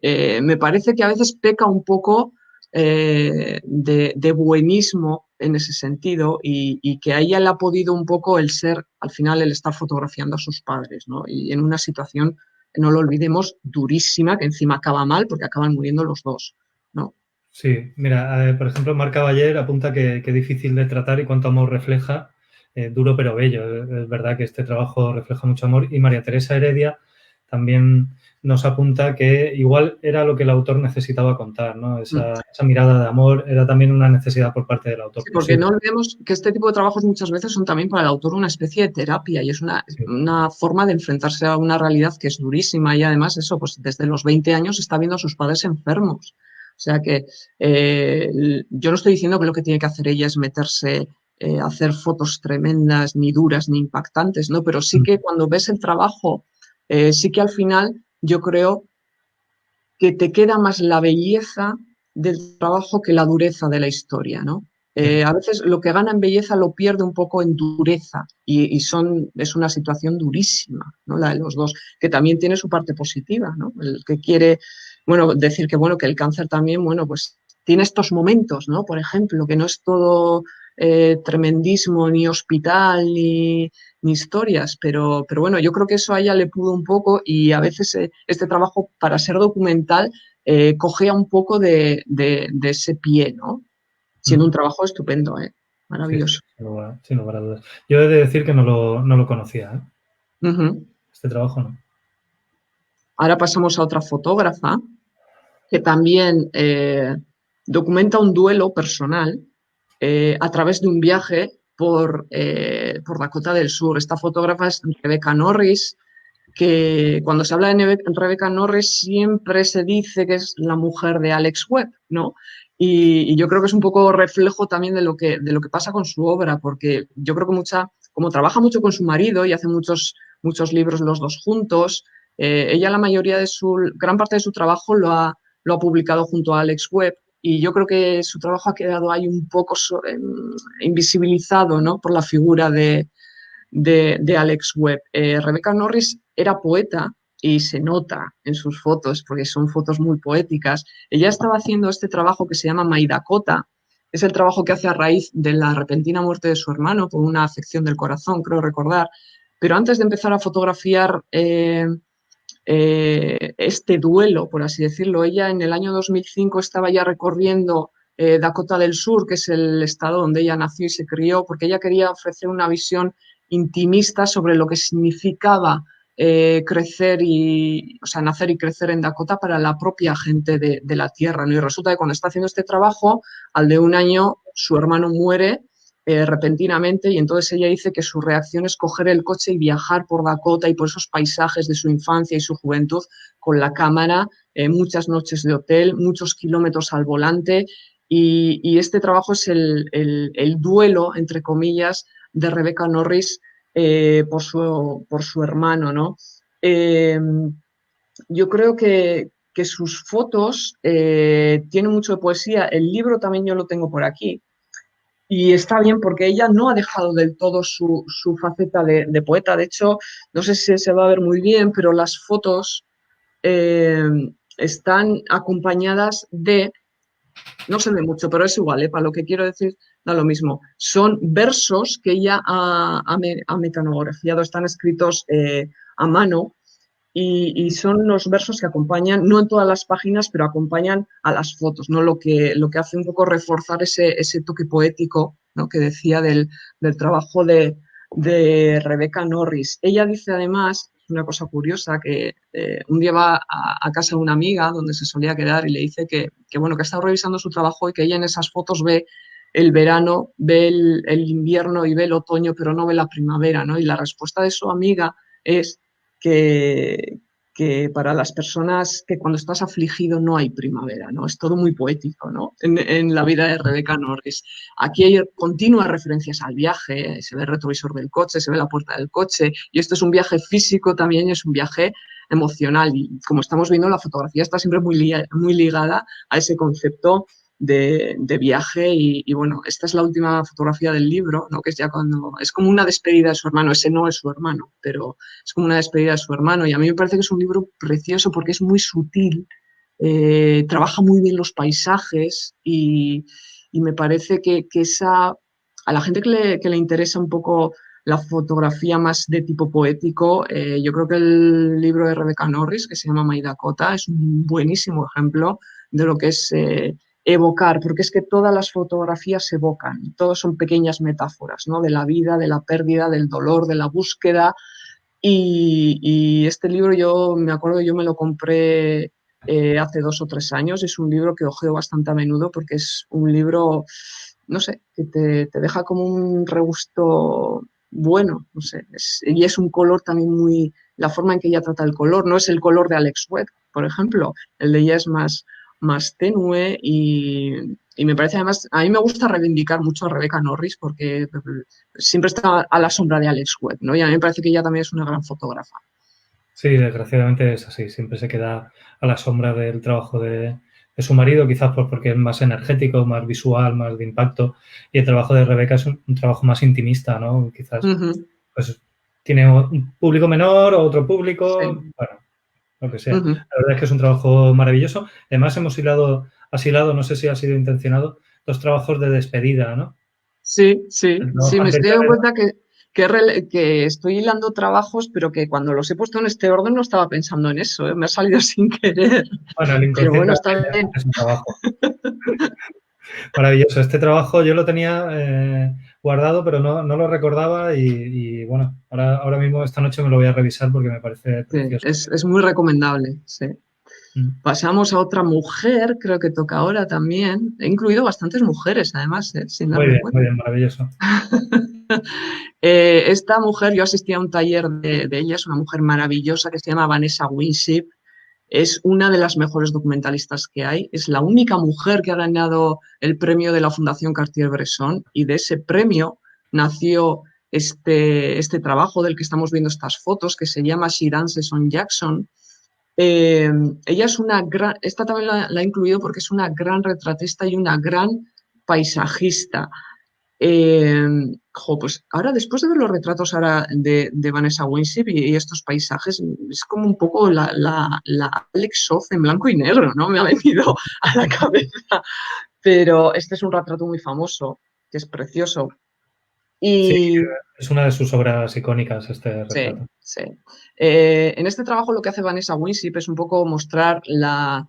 me parece que a veces peca un poco de buenismo en ese sentido y que a ella le ha podido un poco el ser, al final, el estar fotografiando a sus padres, ¿no? Y en una situación, no lo olvidemos, durísima, que encima acaba mal porque acaban muriendo los dos, ¿no? Sí, mira, por ejemplo, Marc Cavaller apunta que difícil de tratar y cuánto amor refleja, duro pero bello. Es verdad que este trabajo refleja mucho amor. Y María Teresa Heredia también nos apunta que igual era lo que el autor necesitaba contar, ¿no? Esa mirada de amor era también una necesidad por parte del autor Sí, porque posible. no olvidemos que este tipo de trabajos muchas veces son también para el autor una especie de terapia y es Sí, una forma de enfrentarse a una realidad que es durísima y además eso, pues desde los 20 años está viendo a sus padres enfermos. O sea que yo no estoy diciendo que lo que tiene que hacer ella es meterse a hacer fotos tremendas, ni duras, ni impactantes, ¿no? Pero sí que cuando ves el trabajo, sí que al final yo creo que te queda más la belleza del trabajo que la dureza de la historia, ¿no? sí. A veces lo que gana en belleza lo pierde un poco en dureza es una situación durísima, ¿no? La de los dos, que también tiene su parte positiva, ¿no? El que quiere, bueno, decir que, bueno, que el cáncer también, bueno, pues tiene estos momentos, ¿no? Por ejemplo, que no es todo tremendismo, ni hospital, ni historias, pero bueno, yo creo que eso a ella le pudo un poco y a veces este trabajo para ser documental cogea un poco de ese pie, ¿no? Siendo un trabajo estupendo, Sí, sí, maravilloso. sin lugar a dudas. Yo he de decir que no lo conocía, ¿eh? Uh-huh. Este trabajo no. Ahora pasamos a otra fotógrafa que también documenta un duelo personal a través de un viaje por Dakota del Sur. Esta fotógrafa es Rebecca Norris, que cuando se habla de Rebecca Norris siempre se dice que es la mujer de Alex Webb, ¿no? Y yo creo que es un poco reflejo también de lo que pasa con su obra, porque yo creo que como trabaja mucho con su marido y hace muchos libros los dos juntos, ella la mayoría gran parte de su trabajo lo ha publicado junto a Alex Webb y yo creo que su trabajo ha quedado ahí un poco invisibilizado, ¿no? Por la figura de Alex Webb. Rebecca Norris era poeta y se nota en sus fotos, porque son fotos muy poéticas. Ella estaba haciendo este trabajo que se llama My Dakota, es el trabajo que hace a raíz de la repentina muerte de su hermano por una afección del corazón, creo recordar. Pero antes de empezar a fotografiar este duelo, por así decirlo, ella en el año 2005 estaba ya recorriendo Dakota del Sur, que es el estado donde ella nació y se crió, porque ella quería ofrecer una visión intimista sobre lo que significaba o sea, nacer y crecer en Dakota para la propia gente de la tierra, ¿no? Y resulta que cuando está haciendo este trabajo, al de un año, su hermano muere repentinamente y entonces ella dice que su reacción es coger el coche y viajar por Dakota y por esos paisajes de su infancia y su juventud con la cámara, muchas noches de hotel, muchos kilómetros al volante y este trabajo es el duelo, entre comillas, de Rebecca Norris por su hermano, ¿no? Yo creo que sus fotos tienen mucho de poesía. El libro también yo lo tengo por aquí. Y está bien porque ella no ha dejado del todo su faceta de poeta. De hecho, no sé si se va a ver muy bien, pero las fotos eh, están acompañadas no se ve mucho, pero es igual, para lo que quiero decir da lo mismo. Son versos que ella ha mecanografiado, están escritos a mano y son los versos que acompañan, no en todas las páginas, pero acompañan a las fotos, ¿no? Lo que hace un poco reforzar ese toque poético, ¿no? Que decía del trabajo de Rebecca Norris. Ella dice además, una cosa curiosa, que un día va a casa de una amiga donde se solía quedar y le dice bueno, que ha estado revisando su trabajo y que ella en esas fotos ve el verano, ve el invierno y ve el otoño, pero no ve la primavera, ¿no? Y la respuesta de su amiga es que, que para las personas que cuando estás afligido no hay primavera, ¿no? Es todo muy poético, ¿no? En la vida de Rebecca Norris. Aquí hay continuas referencias al viaje, se ve el retrovisor del coche, se ve la puerta del coche, y esto es un viaje físico también, es un viaje emocional, y como estamos viendo, la fotografía está siempre muy ligada a ese concepto de viaje bueno, esta es la última fotografía del libro, ¿no? Que es ya cuando es como una despedida de su hermano, ese no es su hermano, pero es como una despedida de su hermano y a mí me parece que es un libro precioso porque es muy sutil, trabaja muy bien los paisajes y me parece que a la gente que le interesa un poco la fotografía más de tipo poético, yo creo que el libro de Rebecca Norris, que se llama My Dakota, es un buenísimo ejemplo de lo que es evocar, porque es que todas las fotografías evocan, todos son pequeñas metáforas, ¿no? De la vida, de la pérdida, del dolor, de la búsqueda. Y este libro yo me acuerdo, yo me lo compré hace 2 o 3 años. Es un libro que ojeo bastante a menudo porque es un libro, no sé, que te deja como un regusto bueno, no sé. Y es un color también muy, la forma en que ella trata el color, no es el color de Alex Webb, por ejemplo. El de ella es más tenue y me parece además, a mí me gusta reivindicar mucho a Rebecca Norris porque siempre está a la sombra de Alex Webb, ¿no? Y a mí me parece que ella también es una gran fotógrafa. Sí, desgraciadamente es así. Siempre se queda a la sombra del trabajo de su marido, quizás porque es más energético, más visual, más de impacto. Y el trabajo de Rebeca es un trabajo más intimista, ¿no? Quizás Ujú, pues tiene un público menor o otro público, sí. bueno, lo que sea. Ujú. La verdad es que es un trabajo maravilloso. Además, hemos asilado, no sé si ha sido intencionado, dos trabajos de despedida, ¿no? Sí, El sí, sí, trabajo me estoy anterior dando era, cuenta que estoy hilando trabajos, pero que cuando los he puesto en este orden no estaba pensando en eso, ¿eh? Me ha salido sin querer. bueno, el Pero inconsciente bueno, está bien. es un trabajo. Maravilloso. Este trabajo yo lo tenía guardado, pero no lo recordaba bueno, ahora mismo esta noche me lo voy a revisar porque me parece Sí, precioso. es muy recomendable, sí. Mm. Pasamos a otra mujer, creo que toca ahora también. He incluido bastantes mujeres, además, sin darme Muy cuenta. bien, maravilloso. Esta mujer, yo asistí a un taller de ella, es una mujer maravillosa que se llama Vanessa Winship. Es una de las mejores documentalistas que hay. Es la única mujer que ha ganado el premio de la Fundación Cartier-Bresson y de ese premio nació este trabajo del que estamos viendo estas fotos, que se llama She Dances on Jackson. Eh, Ella es una gran, esta también la he incluido porque es una gran retratista y una gran paisajista. Eh, pues ahora, después de ver los retratos ahora de Vanessa Winship y estos paisajes, es como un poco la Alex Soth en blanco y negro, ¿no? Me ha venido a la cabeza. Pero este es un retrato muy famoso, que es precioso. Sí, Y es una de sus obras icónicas este sí, retrato. sí. En este trabajo lo que hace Vanessa Winship es un poco mostrar la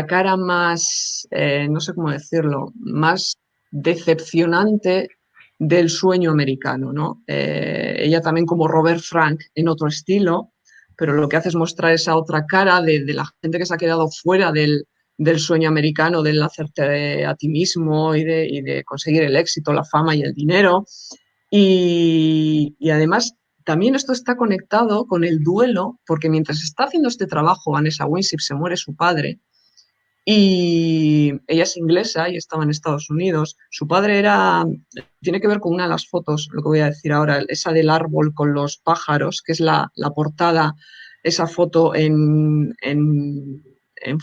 cara más, no sé cómo decirlo, más decepcionante del sueño americano, ¿no? Ella también como Robert Frank en otro estilo, pero lo que hace es mostrar esa otra cara de la gente que se ha quedado fuera del sueño americano, del hacerte a ti mismo y de conseguir el éxito, la fama y el dinero. Y además, también esto está conectado con el duelo, porque mientras está haciendo este trabajo, Vanessa Winship se muere su padre y ella es inglesa y estaba en Estados Unidos. Su padre tiene que ver con una de las fotos, lo que voy a decir ahora, esa del árbol con los pájaros, que es la portada, esa foto en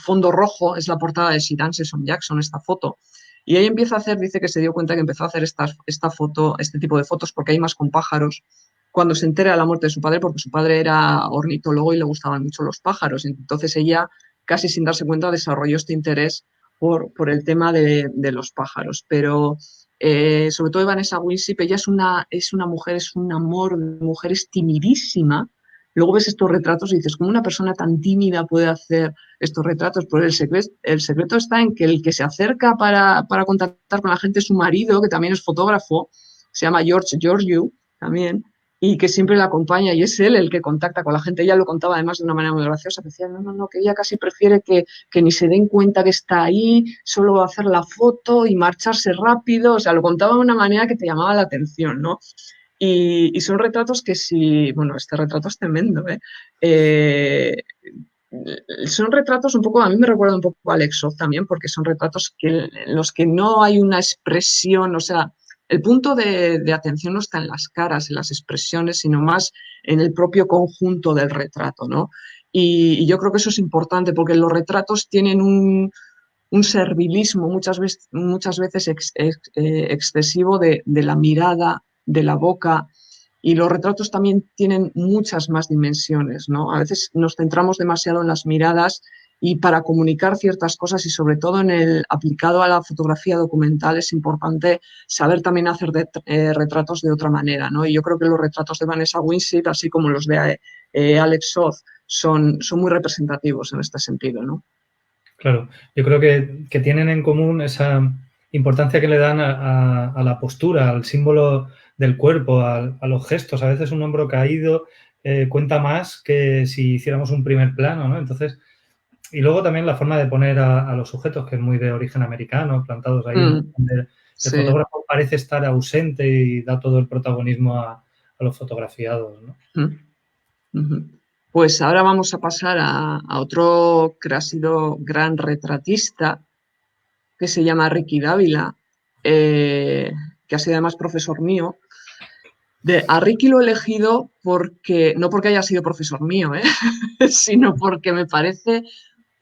fondo rojo, es la portada de Sir Anselson Jackson, esta foto. Y ella empieza a hacer, dice que se dio cuenta que empezó a hacer esta foto, este tipo de fotos, porque hay más con pájaros, cuando se entera de la muerte de su padre, porque su padre era ornitólogo y le gustaban mucho los pájaros. Entonces ella, casi sin darse cuenta, desarrolló este interés por el tema de los pájaros. Pero sobre todo Vanessa Winship, ella es una mujer, es un amor, mujer es timidísima, luego ves estos retratos y dices, ¿cómo una persona tan tímida puede hacer estos retratos? Pues el secreto está en que el que se acerca para contactar con la gente es su marido, que también es fotógrafo, se llama George Georgiou también, y que siempre la acompaña, y es él el que contacta con la gente. Ella lo contaba además de una manera muy graciosa, que decía, no, que ella casi prefiere que ni se den cuenta que está ahí, solo hacer la foto y marcharse rápido, o sea, lo contaba de una manera que te llamaba la atención, ¿no? Y son retratos que si, bueno, este retrato es tremendo, ¿eh? Eh, Son retratos un poco, a mí me recuerda un poco a Alex Oz también, porque son retratos en los que no hay una expresión, o sea, el punto de atención no está en las caras, en las expresiones, sino más en el propio conjunto del retrato, ¿no? Y yo creo que eso es importante, porque los retratos tienen un servilismo muchas veces excesivo de la mirada, de la boca, y los retratos también tienen muchas más dimensiones, ¿no? A veces nos centramos demasiado en las miradas y para comunicar ciertas cosas y sobre todo en el aplicado a la fotografía documental es importante saber también hacer retratos de otra manera, ¿no? Y yo creo que los retratos de Vanessa Winship, así como los de Alex Soth, son muy representativos en este sentido, ¿no? Claro, yo creo que tienen en común esa importancia que le dan a la postura, al símbolo del cuerpo, a los gestos. A veces un hombro caído cuenta más que si hiciéramos un primer plano, ¿no? Entonces, y luego también la forma de poner a los sujetos, que es muy de origen americano, plantados ahí, donde el Sí. fotógrafo parece estar ausente y da todo el protagonismo a los fotografiados, ¿no? Pues ahora vamos a pasar a otro que ha sido gran retratista, que se llama Ricky Dávila, que ha sido además profesor mío. A Ricky lo he elegido porque, no porque haya sido profesor mío, sino porque me parece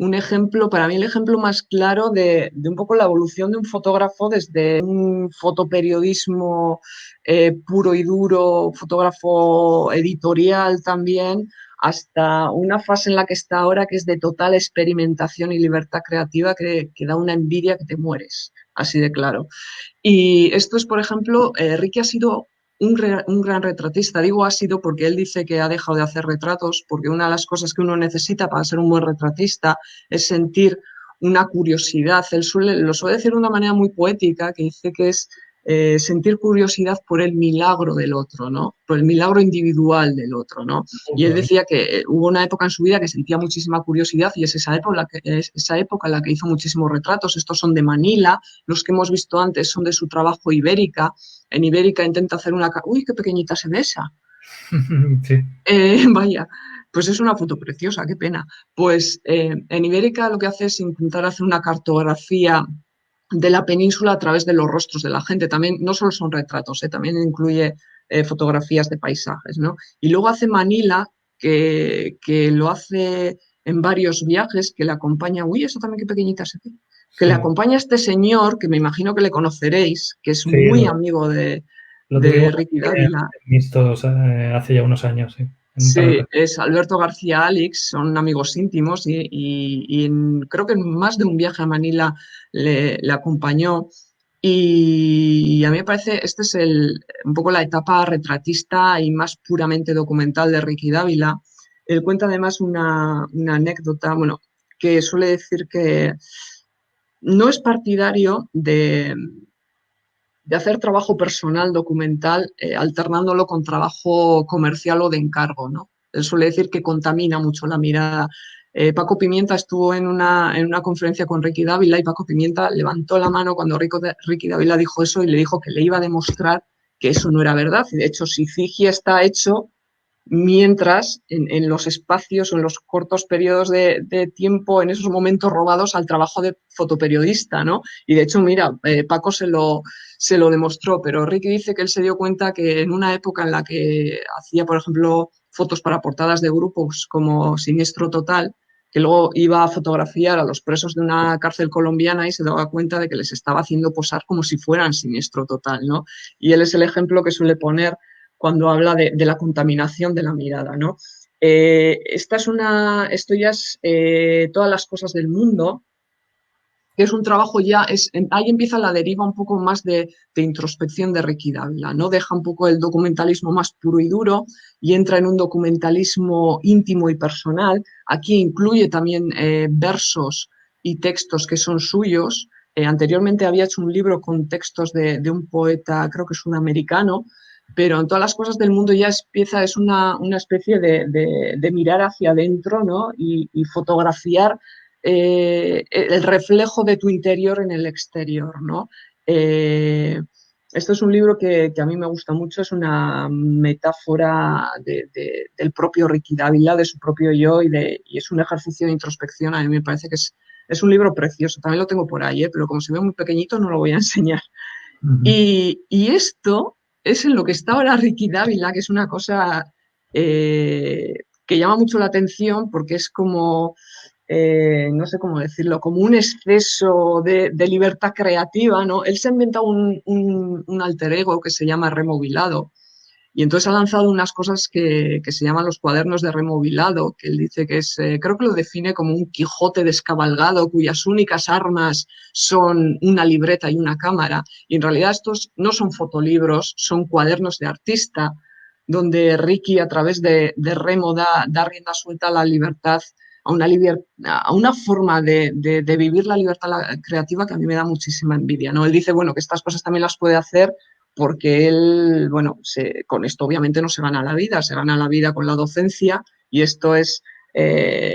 un ejemplo, para mí el ejemplo más claro de un poco la evolución de un fotógrafo desde un fotoperiodismo puro y duro, fotógrafo editorial también, hasta una fase en la que está ahora que es de total experimentación y libertad creativa que da una envidia que te mueres, así de claro. Y esto es, por ejemplo, Ricky ha sido un gran retratista. Digo ha sido porque él dice que ha dejado de hacer retratos, porque una de las cosas que uno necesita para ser un buen retratista es sentir una curiosidad. Él lo suele decir de una manera muy poética, que dice que es sentir curiosidad por el milagro del otro, ¿no? Por el milagro individual del otro, ¿no? Y él decía que hubo una época en su vida que sentía muchísima curiosidad y es esa época en la que hizo muchísimos retratos. Estos son de Manila, los que hemos visto antes son de su trabajo Ibérica. En Ibérica intenta hacer una... ¡Uy, qué pequeñita se ve esa! Sí. Vaya, pues es una foto preciosa, qué pena. Pues en Ibérica lo que hace es intentar hacer una cartografía de la península a través de los rostros de la gente. También no solo son retratos, también incluye fotografías de paisajes, ¿no? Y luego hace Manila, que lo hace en varios viajes, que le acompaña, uy, eso también qué pequeñita se ve, que le Sí, acompaña este señor, que me imagino que le conoceréis, que es sí, muy amigo lo de tuvimos Ricky aquí Dávila. en mixtos hace ya unos años, sí, en un par de Sí, ocasiones. es Alberto García Alix, son amigos íntimos y creo que en más de un viaje a Manila le acompañó. Y a mí me parece, este es un poco la etapa retratista y más puramente documental de Ricky Dávila. Él cuenta además una anécdota, bueno, que suele decir que no es partidario de hacer trabajo personal documental alternándolo con trabajo comercial o de encargo, ¿no? Él suele decir que contamina mucho la mirada. Paco Pimienta estuvo en una conferencia con Ricky Dávila y Paco Pimienta levantó la mano cuando Ricky Dávila dijo eso y le dijo que le iba a demostrar que eso no era verdad. Y de hecho, si Fiji está hecho mientras en los espacios o en los cortos periodos de tiempo, en esos momentos robados al trabajo de fotoperiodista, ¿no? Y de hecho, mira, Paco se lo demostró, pero Ricky dice que él se dio cuenta que en una época en la que hacía, por ejemplo, fotos para portadas de grupos como Siniestro Total, que luego iba a fotografiar a los presos de una cárcel colombiana y se daba cuenta de que les estaba haciendo posar como si fueran Siniestro Total, ¿no? Y él es el ejemplo que suele poner cuando habla de la contaminación de la mirada, ¿no? Esto ya es todas las cosas del mundo, que es un trabajo ya, ahí empieza la deriva un poco más de introspección de Ricky Dávila, ¿no? Deja un poco el documentalismo más puro y duro y entra en un documentalismo íntimo y personal. Aquí incluye también versos y textos que son suyos. Anteriormente había hecho un libro con textos de un poeta, creo que es un americano, pero en todas las cosas del mundo ya es una especie de mirar hacia adentro, ¿no? Y fotografiar el reflejo de tu interior en el exterior, ¿no? Esto es un libro que a mí me gusta mucho, es una metáfora del propio Ricky Dávila, de su propio yo, y es un ejercicio de introspección. A mí me parece que es un libro precioso. También lo tengo por ahí, pero como se ve muy pequeñito no lo voy a enseñar. Y esto es en lo que está ahora Ricky Dávila, que es una cosa que llama mucho la atención porque es como, no sé cómo decirlo, como un exceso de libertad creativa, ¿no? Él se ha inventado un alter ego que se llama Removilado. Y entonces ha lanzado unas cosas que se llaman los cuadernos de removilado, que él dice que es, creo que lo define como un Quijote descabalgado cuyas únicas armas son una libreta y una cámara. Y en realidad estos no son fotolibros, son cuadernos de artista, donde Ricky a través de Remo da rienda suelta a la libertad, a una forma de vivir la libertad creativa que a mí me da muchísima envidia, ¿no? Él dice, bueno, que estas cosas también las puede hacer porque él, bueno, con esto obviamente no se gana la vida, se gana la vida con la docencia y esto es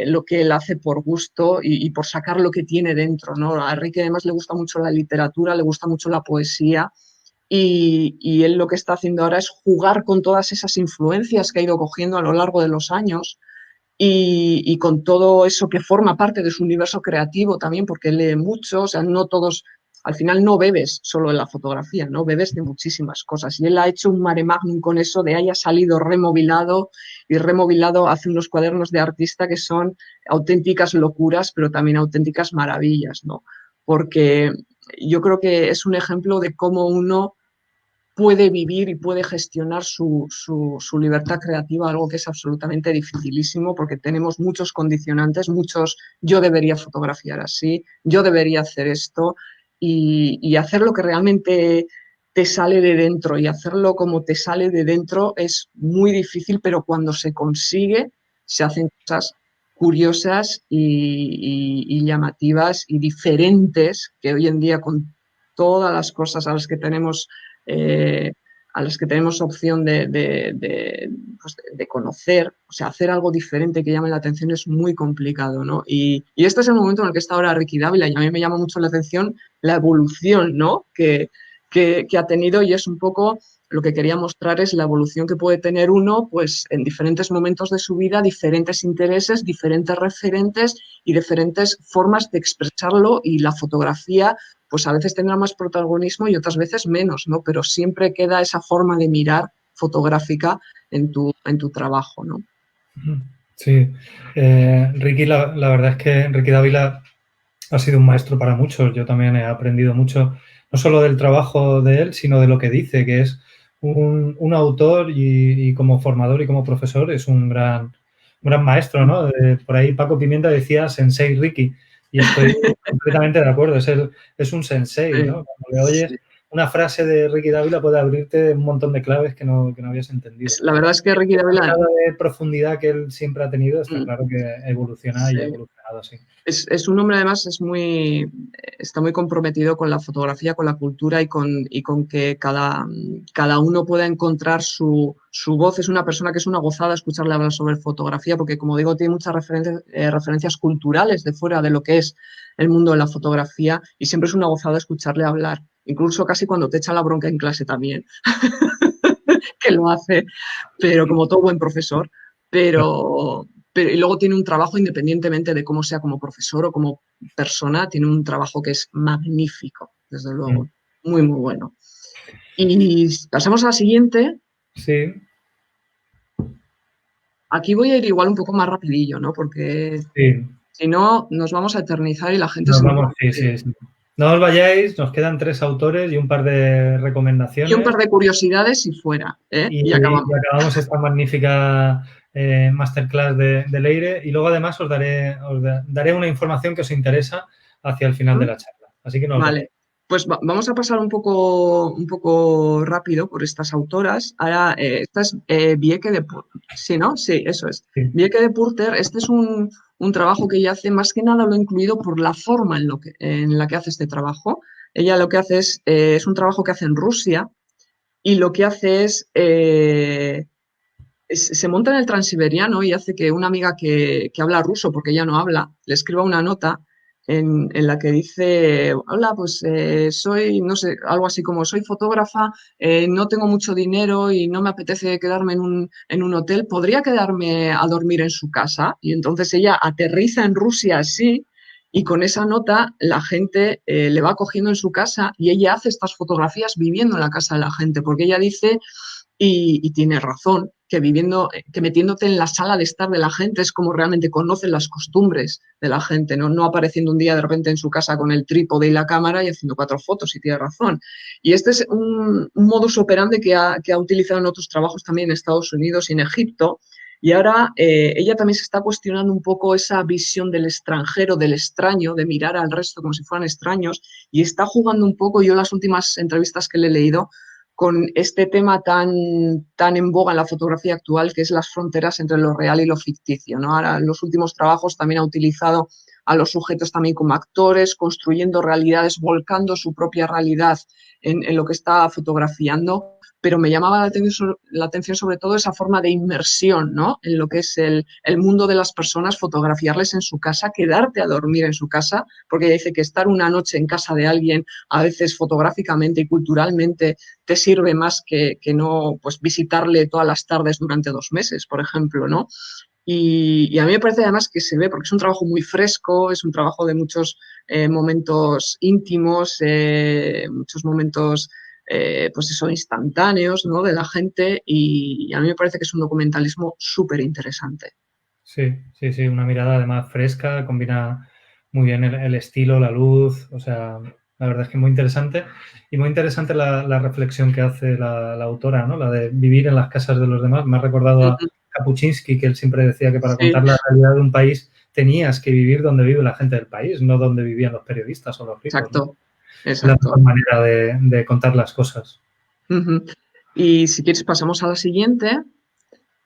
lo que él hace por gusto y por sacar lo que tiene dentro, ¿no? A Enrique además le gusta mucho la literatura, le gusta mucho la poesía y él lo que está haciendo ahora es jugar con todas esas influencias que ha ido cogiendo a lo largo de los años y con todo eso que forma parte de su universo creativo también, porque lee mucho, o sea, no todos, al final no bebes solo de la fotografía, ¿no? Bebes de muchísimas cosas. Y él ha hecho un mare magnum con eso, de haya salido removilado, y removilado hace unos cuadernos de artista que son auténticas locuras, pero también auténticas maravillas, ¿no? Porque yo creo que es un ejemplo de cómo uno puede vivir y puede gestionar su libertad creativa, algo que es absolutamente dificilísimo porque tenemos muchos condicionantes, muchos yo debería fotografiar así, yo debería hacer esto y hacer lo que realmente te sale de dentro y hacerlo como te sale de dentro es muy difícil, pero cuando se consigue se hacen cosas curiosas y llamativas y diferentes que hoy en día con todas las cosas a las que tenemos eh, a las que tenemos opción pues de conocer, o sea, hacer algo diferente que llame la atención es muy complicado, ¿no? Y este es el momento en el que está ahora Ricky Dávila y a mí me llama mucho la atención la evolución, ¿no? Que ha tenido y es un poco lo que quería mostrar es la evolución que puede tener uno, pues en diferentes momentos de su vida, diferentes intereses, diferentes referentes y diferentes formas de expresarlo y la fotografía pues a veces tendrá más protagonismo y otras veces menos, ¿no? Pero siempre queda esa forma de mirar fotográfica en tu trabajo, ¿no? Sí, Ricky, la verdad es que Ricky Dávila ha sido un maestro para muchos. Yo también he aprendido mucho, no solo del trabajo de él, sino de lo que dice, que es un autor y como formador y como profesor es un gran maestro, ¿no? Por ahí Paco Pimienta decía Sensei Ricky y estoy completamente de acuerdo. Es un sensei, ¿no? Cuando le oyes una frase de Ricky Dávila puede abrirte un montón de claves que no habías entendido. La verdad es que Ricky Dávila... de profundidad que él siempre ha tenido, está claro que evoluciona y ha evolucionado así. Es un hombre, además, está muy comprometido con la fotografía, con la cultura y con que cada uno pueda encontrar su voz. Es una persona que es una gozada escucharle hablar sobre fotografía, porque, como digo, tiene muchas referencias culturales de fuera de lo que es el mundo de la fotografía y siempre es una gozada escucharle hablar, incluso casi cuando te echa la bronca en clase también, que lo hace, pero como todo buen profesor, pero y luego tiene un trabajo independientemente de cómo sea como profesor o como persona, tiene un trabajo que es magnífico, desde luego, muy, muy bueno. Y pasamos a la siguiente. Sí. Aquí voy a ir igual un poco más rapidillo, ¿no? Porque si no, nos vamos a eternizar y la gente se nos vamos, sí. No os vayáis, nos quedan 3 autores y un par de recomendaciones. Y un par de curiosidades y fuera, ¿eh? Y acabamos esta magnífica masterclass de Leire y luego además os daré una información que os interesa hacia el final de la charla. Así que no os lo Vale, pues vamos a pasar un poco rápido por estas autoras. Ahora, esta es Bieke de Purter. Sí, ¿no? Sí, eso es. sí. Bieke de Purter, este es un trabajo que ella hace, más que nada lo he incluido por la forma en la que hace este trabajo. Ella lo que hace es un trabajo que hace en Rusia y lo que hace se monta en el Transiberiano y hace que una amiga que habla ruso, porque ella no habla, le escriba una nota en la que dice, hola, pues soy, no sé, algo así como, soy fotógrafa, no tengo mucho dinero y no me apetece quedarme en un hotel, ¿podría quedarme a dormir en su casa? Y entonces ella aterriza en Rusia así. Y con esa nota la gente le va cogiendo en su casa y ella hace estas fotografías viviendo en la casa de la gente, porque ella dice y tiene razón, que viviendo, que metiéndote en la sala de estar de la gente es como realmente conocen las costumbres de la gente, ¿no? No apareciendo un día de repente en su casa con el trípode y la cámara y haciendo 4 fotos, y tiene razón. Y este es un modus operandi que ha utilizado en otros trabajos también en Estados Unidos y en Egipto. Y ahora ella también se está cuestionando un poco esa visión del extranjero, del extraño, de mirar al resto como si fueran extraños, y está jugando un poco, yo las últimas entrevistas que le he leído, con este tema tan en boga en la fotografía actual, que es las fronteras entre lo real y lo ficticio, ¿no? Ahora, en los últimos trabajos también ha utilizado a los sujetos también como actores, construyendo realidades, volcando su propia realidad en lo que está fotografiando, pero me llamaba la atención sobre todo esa forma de inmersión, ¿no? En lo que es el mundo de las personas, fotografiarles en su casa, quedarte a dormir en su casa, porque ella dice que estar una noche en casa de alguien, a veces fotográficamente y culturalmente, te sirve más que no pues, visitarle todas las tardes durante 2 meses, por ejemplo, ¿no? Y a mí me parece además que se ve, porque es un trabajo muy fresco, es un trabajo de muchos momentos íntimos, muchos momentos, pues eso, instantáneos, ¿no? De la gente, y a mí me parece que es un documentalismo súper interesante. Sí, sí, sí, una mirada además fresca, combina muy bien el estilo, la luz, o sea, la verdad es que es muy interesante y muy interesante la reflexión que hace la autora, ¿no? La de vivir en las casas de los demás. Me ha recordado a Kapuscinski, que él siempre decía que para Sí, contar la realidad de un país tenías que vivir donde vive la gente del país, no donde vivían los periodistas o los ricos, ¿no? exacto, Es la exacto. mejor manera de contar las cosas. Ujú. Y si quieres pasamos a la siguiente,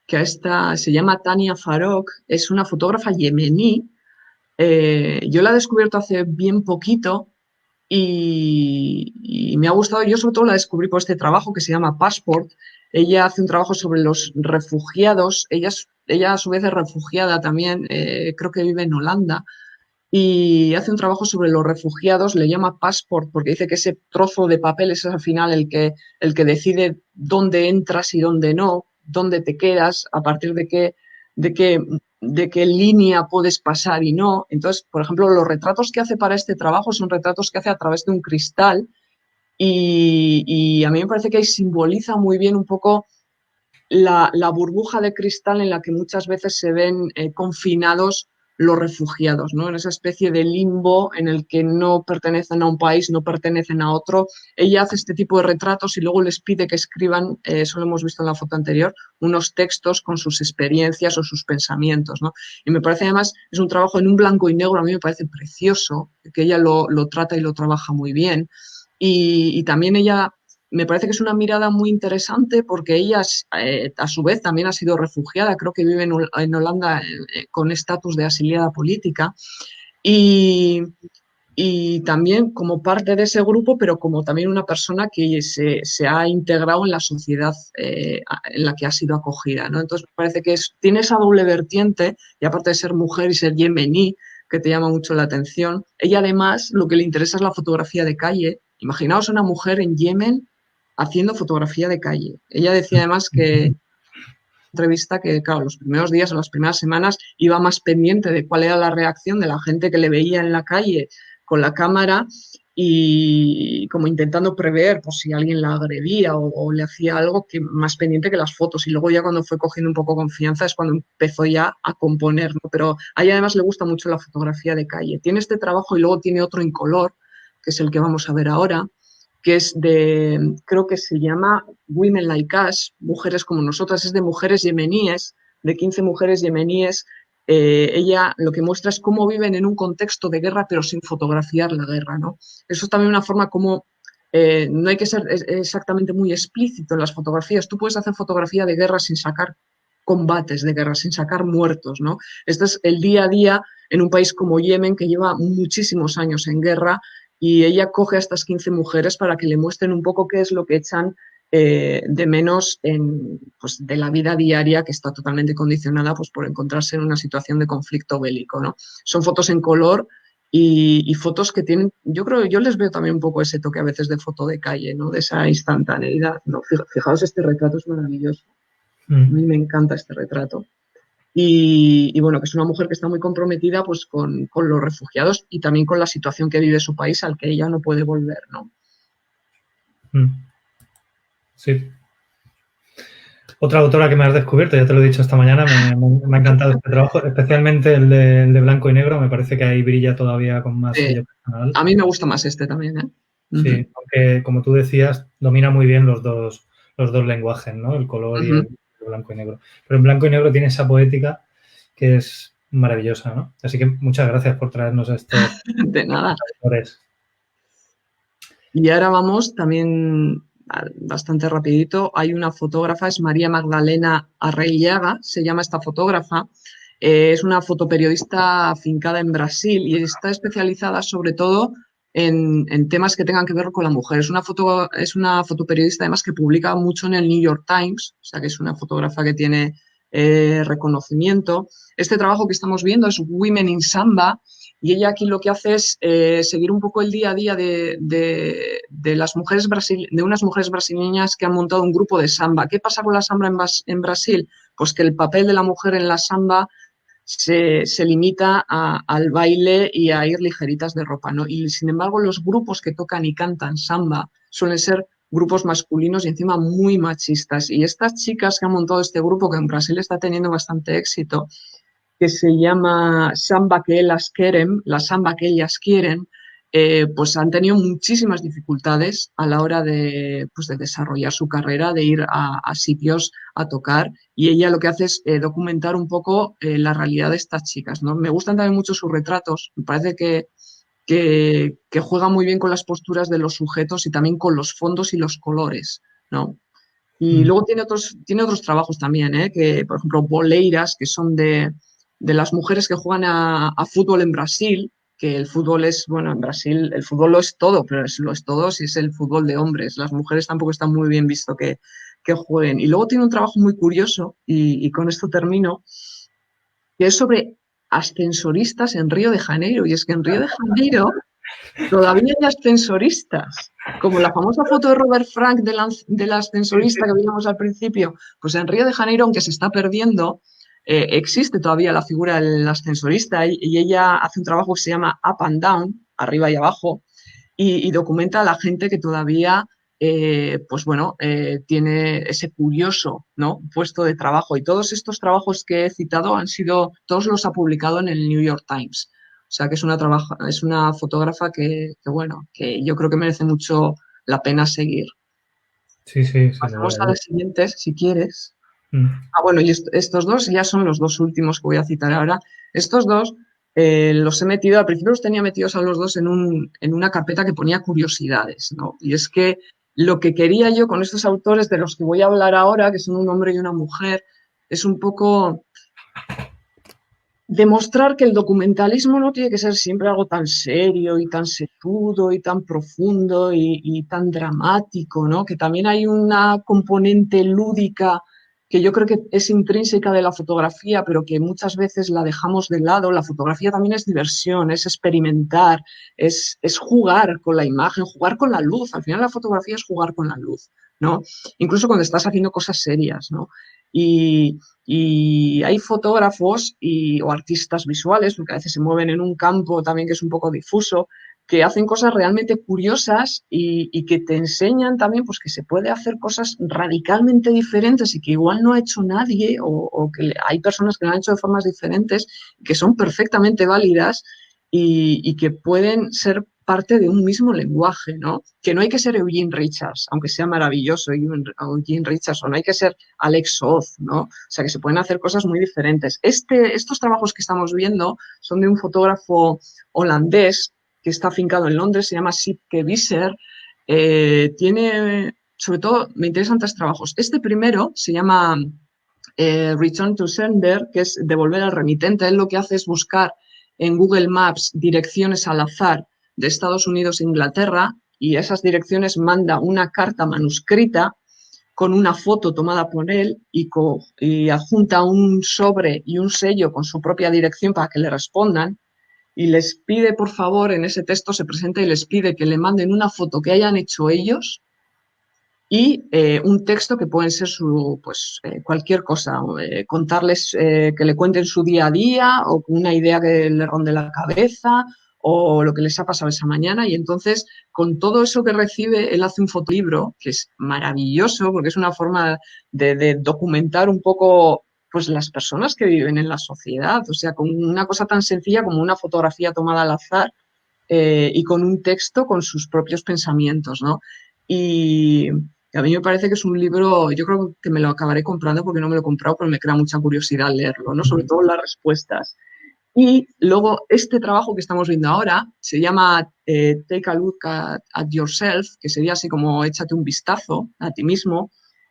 que esta se llama Tania Farok, es una fotógrafa yemení. Yo la he descubierto hace bien poquito y me ha gustado. Yo sobre todo la descubrí por este trabajo que se llama Passport. Ella hace un trabajo sobre los refugiados. Ella a su vez es refugiada también, creo que vive en Holanda. Y hace un trabajo sobre los refugiados, le llama Passport porque dice que ese trozo de papel es al final el que decide dónde entras y dónde no, dónde te quedas, a partir de qué, de qué línea puedes pasar y no. Entonces, por ejemplo, los retratos que hace para este trabajo son retratos que hace a través de un cristal y a mí me parece que ahí simboliza muy bien un poco la burbuja de cristal en la que muchas veces se ven confinados los refugiados, ¿no? En esa especie de limbo en el que no pertenecen a un país, no pertenecen a otro. Ella hace este tipo de retratos y luego les pide que escriban, eso lo hemos visto en la foto anterior, unos textos con sus experiencias o sus pensamientos, ¿no? Y me parece además, es un trabajo en un blanco y negro, a mí me parece precioso, que ella lo trata y lo trabaja muy bien. Y también ella me parece que es una mirada muy interesante porque ella, a su vez, también ha sido refugiada, creo que vive en Holanda con estatus de exiliada política. Y, y también como parte de ese grupo, pero como también una persona que se ha integrado en la sociedad en la que ha sido acogida, ¿no? Entonces me parece que tiene esa doble vertiente, y aparte de ser mujer y ser yemení, que te llama mucho la atención, ella además lo que le interesa es la fotografía de calle. Imaginaos una mujer en Yemen haciendo fotografía de calle. Ella decía además que entrevista que, claro, los primeros días o las primeras semanas iba más pendiente de cuál era la reacción de la gente que le veía en la calle con la cámara y como intentando prever pues, si alguien la agredía o le hacía algo que más pendiente que las fotos. Y luego ya cuando fue cogiendo un poco confianza es cuando empezó ya a componer, ¿no? Pero a ella además le gusta mucho la fotografía de calle. Tiene este trabajo y luego tiene otro en color, que es el que vamos a ver ahora, que es de, creo que se llama Women Like Us, Mujeres como Nosotras, es de mujeres yemeníes, de 15 mujeres yemeníes ella lo que muestra es cómo viven en un contexto de guerra, pero sin fotografiar la guerra, ¿no? Eso es también una forma como no hay que ser exactamente muy explícito en las fotografías. Tú puedes hacer fotografía de guerra sin sacar combates de guerra, sin sacar muertos, ¿no? Este es el día a día en un país como Yemen, que lleva muchísimos años en guerra, y ella coge a estas 15 mujeres para que le muestren un poco qué es lo que echan de menos pues, de la vida diaria, que está totalmente condicionada pues, por encontrarse en una situación de conflicto bélico, ¿no? Son fotos en color y fotos que tienen, yo les veo también un poco ese toque a veces de foto de calle, ¿no? De esa instantaneidad, ¿no? Fijaos, este retrato es maravilloso. A mí me encanta este retrato. Y bueno, que es una mujer que está muy comprometida pues, con los refugiados y también con la situación que vive su país al que ella no puede volver, ¿no? Sí. Otra autora que me has descubierto, ya te lo he dicho esta mañana, me ha encantado este trabajo, especialmente el de blanco y negro, me parece que ahí brilla todavía con más sello personal. A mí me gusta más este también, ¿eh? Sí, aunque como tú decías, domina muy bien los dos lenguajes, ¿no? El color y el blanco y negro. Pero en blanco y negro tiene esa poética que es maravillosa, ¿no? Así que muchas gracias por traernos estos de nada. autores. Y ahora vamos también bastante rapidito. Hay una fotógrafa, es María Magdalena Arreillaga, se llama esta fotógrafa. Es una fotoperiodista afincada en Brasil y está especializada sobre todo en temas que tengan que ver con la mujer. Es una fotoperiodista además que publica mucho en el New York Times, o sea que es una fotógrafa que tiene reconocimiento. Este trabajo que estamos viendo es Women in Samba y ella aquí lo que hace es seguir un poco el día a día de las mujeres de unas mujeres brasileñas que han montado un grupo de samba. ¿Qué pasa con la samba en Brasil? Pues que el papel de la mujer en la samba se limita al baile y a ir ligeritas de ropa, ¿no? Y sin embargo, los grupos que tocan y cantan samba suelen ser grupos masculinos y encima muy machistas. Y estas chicas que han montado este grupo, que en Brasil está teniendo bastante éxito, que se llama Samba que ellas quieren, la samba que ellas quieren, pues han tenido muchísimas dificultades a la hora pues de desarrollar su carrera, de ir a sitios a tocar, y ella lo que hace es documentar un poco la realidad de estas chicas, ¿no? Me gustan también mucho sus retratos, me parece que juega muy bien con las posturas de los sujetos y también con los fondos y los colores, ¿no? Y luego tiene otros trabajos también, que por ejemplo boleiras, que son de las mujeres que juegan a fútbol en Brasil, que el fútbol es, bueno, en Brasil el fútbol lo es todo, pero lo es todo si es el fútbol de hombres. Las mujeres tampoco están muy bien visto que jueguen. Y luego tiene un trabajo muy curioso, y con esto termino, que es sobre ascensoristas en Río de Janeiro. Y es que en Río de Janeiro todavía hay ascensoristas, como la famosa foto de Robert Frank del ascensorista que veíamos al principio. Pues en Río de Janeiro, aunque se está perdiendo, existe todavía la figura del ascensorista y ella hace un trabajo que se llama Up and Down, arriba y abajo, y documenta a la gente que todavía, pues bueno, tiene ese curioso, ¿no?, puesto de trabajo. Y todos estos trabajos que he citado todos los ha publicado en el New York Times. O sea que es una fotógrafa bueno, que yo creo que merece mucho la pena seguir. Sí, sí, sin Pasamos duda. a las siguientes, si quieres. Bueno, y estos dos ya son los dos últimos que voy a citar ahora. Estos dos los he metido, al principio los tenía metidos a los dos en una carpeta que ponía curiosidades, ¿no? Y es que lo que quería yo con estos autores de los que voy a hablar ahora, que son un hombre y una mujer, es un poco demostrar que el documentalismo no tiene que ser siempre algo tan serio y tan sesudo y tan profundo y tan dramático, ¿no? Que también hay una componente lúdica que yo creo que es intrínseca de la fotografía, pero que muchas veces la dejamos de lado. La fotografía también es diversión, es experimentar, es jugar con la imagen, jugar con la luz. Al final la fotografía es jugar con la luz, ¿no? Incluso cuando estás haciendo cosas serias, ¿no? Y hay fotógrafos o artistas visuales, porque a veces se mueven en un campo también que es un poco difuso, que hacen cosas realmente curiosas y que te enseñan también pues, que se puede hacer cosas radicalmente diferentes y que igual no ha hecho nadie o que hay personas que lo han hecho de formas diferentes que son perfectamente válidas y que pueden ser parte de un mismo lenguaje, ¿no? Que no hay que ser Eugene Richards, aunque sea maravilloso Eugene Richards, o no hay que ser Alex Soth, ¿no? O sea, que se pueden hacer cosas muy diferentes. Estos trabajos que estamos viendo son de un fotógrafo holandés que está afincado en Londres, se llama Sipke Visser. Tiene, sobre todo, me interesan tres trabajos. Este primero se llama Return to Sender, que es devolver al remitente. Él lo que hace es buscar en Google Maps direcciones al azar de Estados Unidos e Inglaterra, y a esas direcciones manda una carta manuscrita con una foto tomada por él y adjunta un sobre y un sello con su propia dirección para que le respondan, y les pide, por favor, en ese texto se presenta y les pide que le manden una foto que hayan hecho ellos y un texto que pueden ser cualquier cosa, contarles, que le cuenten su día a día o una idea que le ronde la cabeza o lo que les ha pasado esa mañana. Y entonces, con todo eso que recibe, él hace un fotolibro que es maravilloso porque es una forma de documentar un poco pues las personas que viven en la sociedad, o sea, con una cosa tan sencilla como una fotografía tomada al azar, y con un texto con sus propios pensamientos, ¿no? Y a mí me parece que es un libro, yo creo que me lo acabaré comprando porque no me lo he comprado, pero me crea mucha curiosidad leerlo, ¿no? Sobre todo las respuestas. Y luego este trabajo que estamos viendo ahora se llama Take a Look at Yourself, que sería así como échate un vistazo a ti mismo.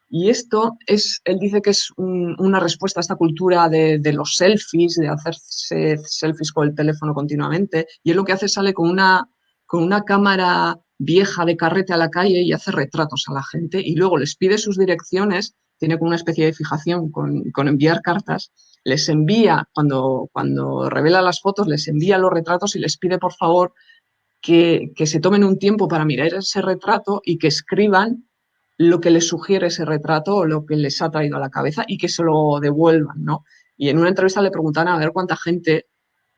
Y esto es, él dice que es una respuesta a esta cultura de los selfies, de hacerse selfies con el teléfono continuamente. Y él lo que hace es sale con una cámara vieja de carrete a la calle y hace retratos a la gente y luego les pide sus direcciones, tiene como una especie de fijación con enviar cartas, les envía, cuando revela las fotos, les envía los retratos y les pide por favor que se tomen un tiempo para mirar ese retrato y que escriban lo que les sugiere ese retrato o lo que les ha traído a la cabeza y que se lo devuelvan, ¿no? Y en una entrevista le preguntaban a ver cuánta gente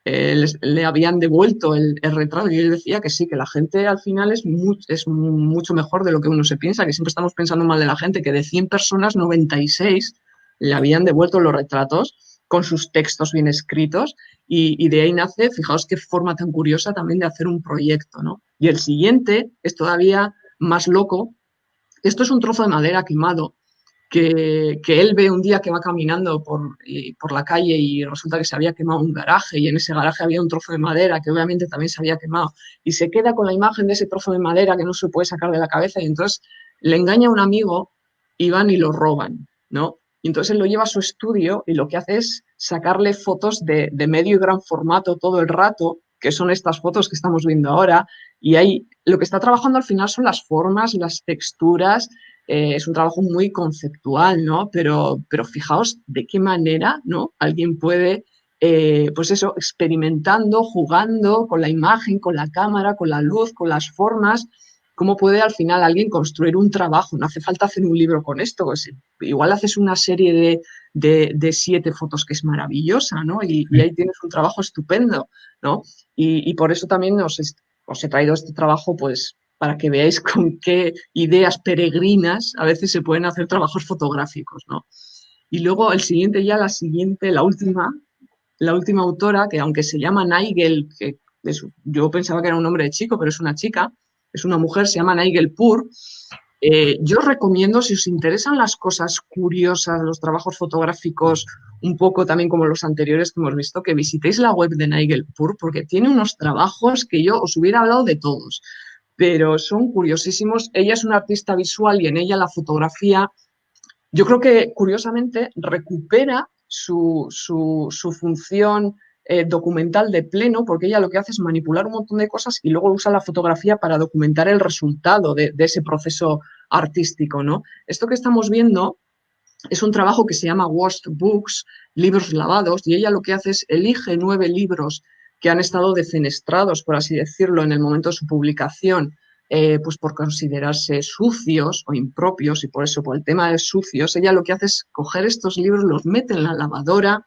le habían devuelto el retrato y él decía que sí, que la gente al final es mucho mejor de lo que uno se piensa, que siempre estamos pensando mal de la gente, que de 100 personas, 96 le habían devuelto los retratos con sus textos bien escritos y de ahí nace, fijaos qué forma tan curiosa también de hacer un proyecto, ¿no? Y el siguiente es todavía más loco. Esto es un trozo de madera quemado que él ve un día que va caminando por la calle y resulta que se había quemado un garaje y en ese garaje había un trozo de madera que obviamente también se había quemado y se queda con la imagen de ese trozo de madera que no se puede sacar de la cabeza y entonces le engaña a un amigo y van y lo roban, ¿no? Y entonces él lo lleva a su estudio y lo que hace es sacarle fotos de medio y gran formato todo el rato, que son estas fotos que estamos viendo ahora, y ahí lo que está trabajando al final son las formas, las texturas. Es un trabajo muy conceptual, ¿no? Pero fijaos de qué manera, ¿no? Alguien puede, pues eso, experimentando, jugando con la imagen, con la cámara, con la luz, con las formas, cómo puede al final alguien construir un trabajo. No hace falta hacer un libro con esto. Pues, igual haces una serie de 7 fotos que es maravillosa, ¿no? Y ahí tienes un trabajo estupendo, ¿no? Y por eso también os he traído este trabajo, pues, para que veáis con qué ideas peregrinas a veces se pueden hacer trabajos fotográficos, ¿no? Y luego el siguiente ya, la última autora, que aunque se llama Nigel, yo pensaba que era un nombre de chico, pero es una chica, es una mujer, se llama Nigel Poor. Yo os recomiendo, si os interesan las cosas curiosas, los trabajos fotográficos, un poco también como los anteriores que hemos visto, que visitéis la web de Nigel Poor, porque tiene unos trabajos que yo os hubiera hablado de todos, pero son curiosísimos. Ella es una artista visual y en ella la fotografía, yo creo que curiosamente recupera su función documental de pleno, porque ella lo que hace es manipular un montón de cosas y luego usa la fotografía para documentar el resultado de ese proceso artístico, ¿no? Esto que estamos viendo es un trabajo que se llama Washed Books, libros lavados, y ella lo que hace es elige 9 libros que han estado defenestrados, por así decirlo, en el momento de su publicación, pues por considerarse sucios o impropios, y por eso, por el tema de sucios, ella lo que hace es coger estos libros, los mete en la lavadora,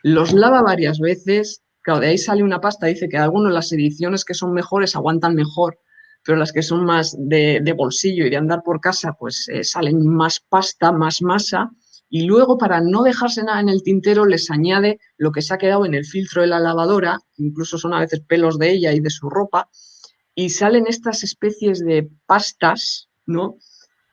los lava varias veces. Claro, de ahí sale una pasta, dice que algunas las ediciones que son mejores aguantan mejor, pero las que son más de bolsillo y de andar por casa, pues salen más pasta, más masa, y luego para no dejarse nada en el tintero les añade lo que se ha quedado en el filtro de la lavadora, incluso son a veces pelos de ella y de su ropa, y salen estas especies de pastas, ¿no?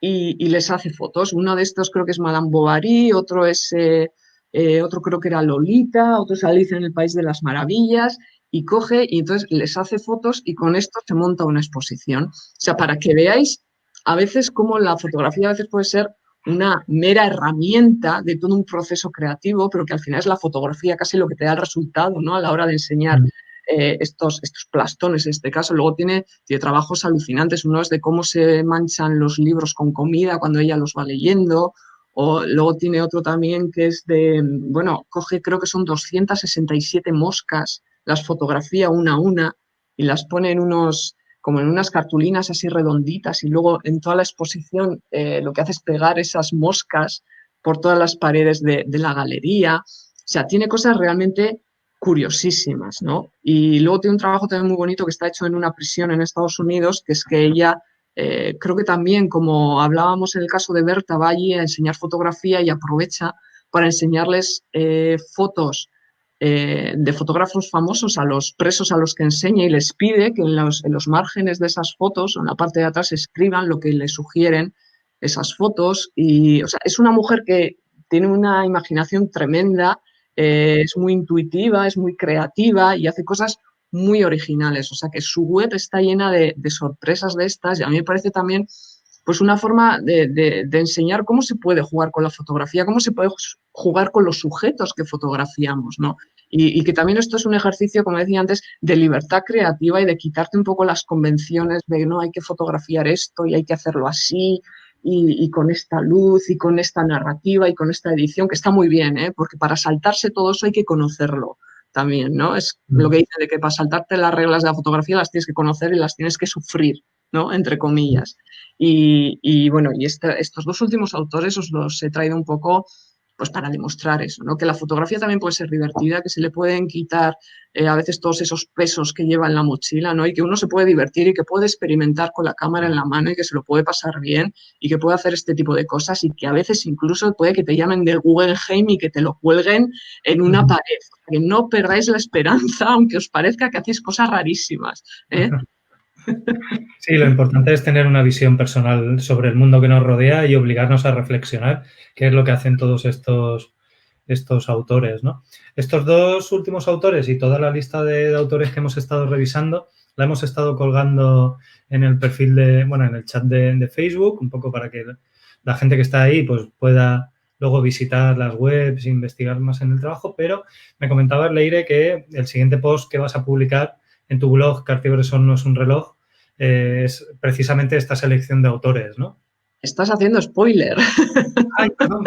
Y les hace fotos. Uno de estos creo que es Madame Bovary, otro creo que era Lolita, otro es Alicia en el País de las Maravillas, y coge y entonces les hace fotos y con esto se monta una exposición. O sea, para que veáis a veces cómo la fotografía a veces puede ser una mera herramienta de todo un proceso creativo, pero que al final es la fotografía casi lo que te da el resultado, ¿no? A la hora de enseñar estos plastones, en este caso. Luego tiene trabajos alucinantes. Uno es de cómo se manchan los libros con comida cuando ella los va leyendo. O luego tiene otro también que es de, bueno, coge, creo que son 267 moscas, las fotografía una a una y las pone en como en unas cartulinas así redonditas, y luego en toda la exposición lo que hace es pegar esas moscas por todas las paredes de la galería. O sea, tiene cosas realmente curiosísimas, ¿no? Y luego tiene un trabajo también muy bonito que está hecho en una prisión en Estados Unidos, que es que ella, creo que también, como hablábamos en el caso de Berta, va allí a enseñar fotografía y aprovecha para enseñarles fotos de fotógrafos famosos a los presos a los que enseña, y les pide que en los márgenes de esas fotos, o en la parte de atrás, escriban lo que les sugieren esas fotos. Y, o sea, es una mujer que tiene una imaginación tremenda, es muy intuitiva, es muy creativa y hace cosas muy originales. O sea, que su web está llena de sorpresas de estas, y a mí me parece también pues una forma de enseñar cómo se puede jugar con la fotografía, cómo se puede jugar con los sujetos que fotografiamos, ¿no? Y que también esto es un ejercicio, como decía antes, de libertad creativa y de quitarte un poco las convenciones de no hay que fotografiar esto y hay que hacerlo así y con esta luz y con esta narrativa y con esta edición, que está muy bien, ¿eh? Porque para saltarse todo eso hay que conocerlo también, ¿no? Es lo que dice de que para saltarte las reglas de la fotografía las tienes que conocer y las tienes que sufrir, ¿no? Entre comillas. Y bueno, y estos dos últimos autores os los he traído un poco pues para demostrar eso, ¿no? Que la fotografía también puede ser divertida, que se le pueden quitar a veces todos esos pesos que lleva en la mochila, ¿no? Y que uno se puede divertir y que puede experimentar con la cámara en la mano y que se lo puede pasar bien y que puede hacer este tipo de cosas, y que a veces incluso puede que te llamen del Guggenheim y que te lo cuelguen en una pared. Que no perdáis la esperanza, aunque os parezca que hacéis cosas rarísimas, ¿eh? Sí, lo importante es tener una visión personal sobre el mundo que nos rodea y obligarnos a reflexionar, que es lo que hacen todos estos autores, ¿no? Estos dos últimos autores y toda la lista de autores que hemos estado revisando la hemos estado colgando en el perfil en el chat de Facebook, un poco para que la gente que está ahí pues pueda luego visitar las webs e investigar más en el trabajo, pero me comentabas, Leire, que el siguiente post que vas a publicar en tu blog, Cartier-Bresson no es un reloj, es precisamente esta selección de autores, ¿no? Estás haciendo spoiler. Ay, perdón.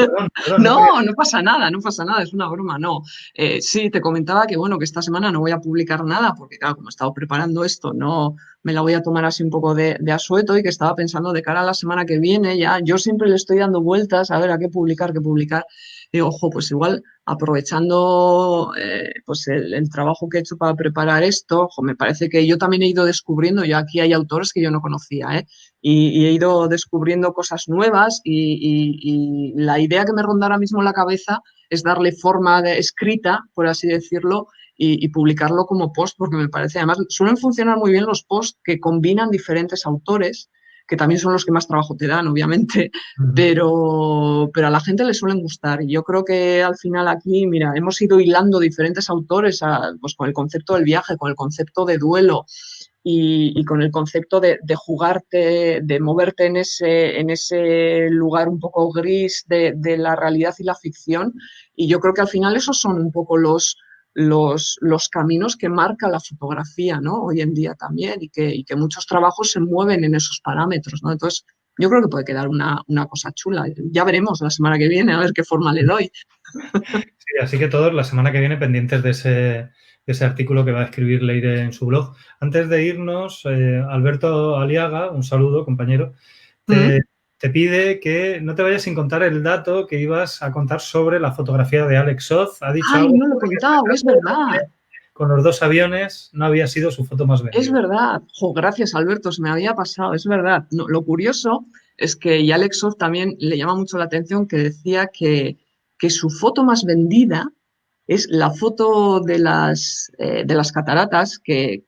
No, no pasa nada, no pasa nada, es una broma, no. Sí, te comentaba que, bueno, que esta semana no voy a publicar nada, porque, claro, como he estado preparando esto, no me la voy a tomar así un poco de asueto, y que estaba pensando de cara a la semana que viene ya. Yo siempre le estoy dando vueltas a ver a qué publicar, qué publicar. Y ojo, pues igual aprovechando pues el trabajo que he hecho para preparar esto, ojo, me parece que yo también he ido descubriendo, ya aquí hay autores que yo no conocía, ¿eh? Y he ido descubriendo cosas nuevas, y la idea que me ronda ahora mismo en la cabeza es darle forma escrita, por así decirlo, y publicarlo como post, porque me parece, además, suelen funcionar muy bien los posts que combinan diferentes autores, que también son los que más trabajo te dan, obviamente, pero a la gente le suelen gustar. Y yo creo que al final aquí, mira, hemos ido hilando diferentes autores pues con el concepto del viaje, con el concepto de duelo, y con el concepto de jugarte, de moverte en ese lugar un poco gris de la realidad y la ficción. Y yo creo que al final esos son un poco los caminos que marca la fotografía, ¿no? Hoy en día también, y que muchos trabajos se mueven en esos parámetros, ¿no? Entonces, yo creo que puede quedar una cosa chula. Ya veremos la semana que viene a ver qué forma le doy. Sí, así que todos la semana que viene pendientes de ese artículo que va a escribir Leire en su blog. Antes de irnos, Alberto Aliaga, un saludo, compañero, ¿Mm? te pide que no te vayas sin contar el dato que ibas a contar sobre la fotografía de Alex Soth. Ha dicho Ay, algo no lo he contado, es verdad. con los dos aviones, no había sido su foto más Es vendida. verdad. Jo, gracias, Alberto, se me había pasado, es verdad. No, lo curioso es que y Alex Soth también le llama mucho la atención que decía que su foto más vendida es la foto de las cataratas que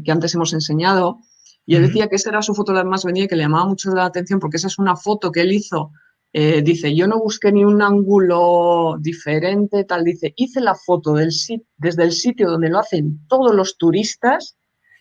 antes hemos enseñado. Y él decía que esa era su foto la más vendida y que le llamaba mucho la atención porque esa es una foto que él hizo. Dice, yo no busqué ni un ángulo diferente, tal. Dice, hice la foto desde el sitio donde lo hacen todos los turistas.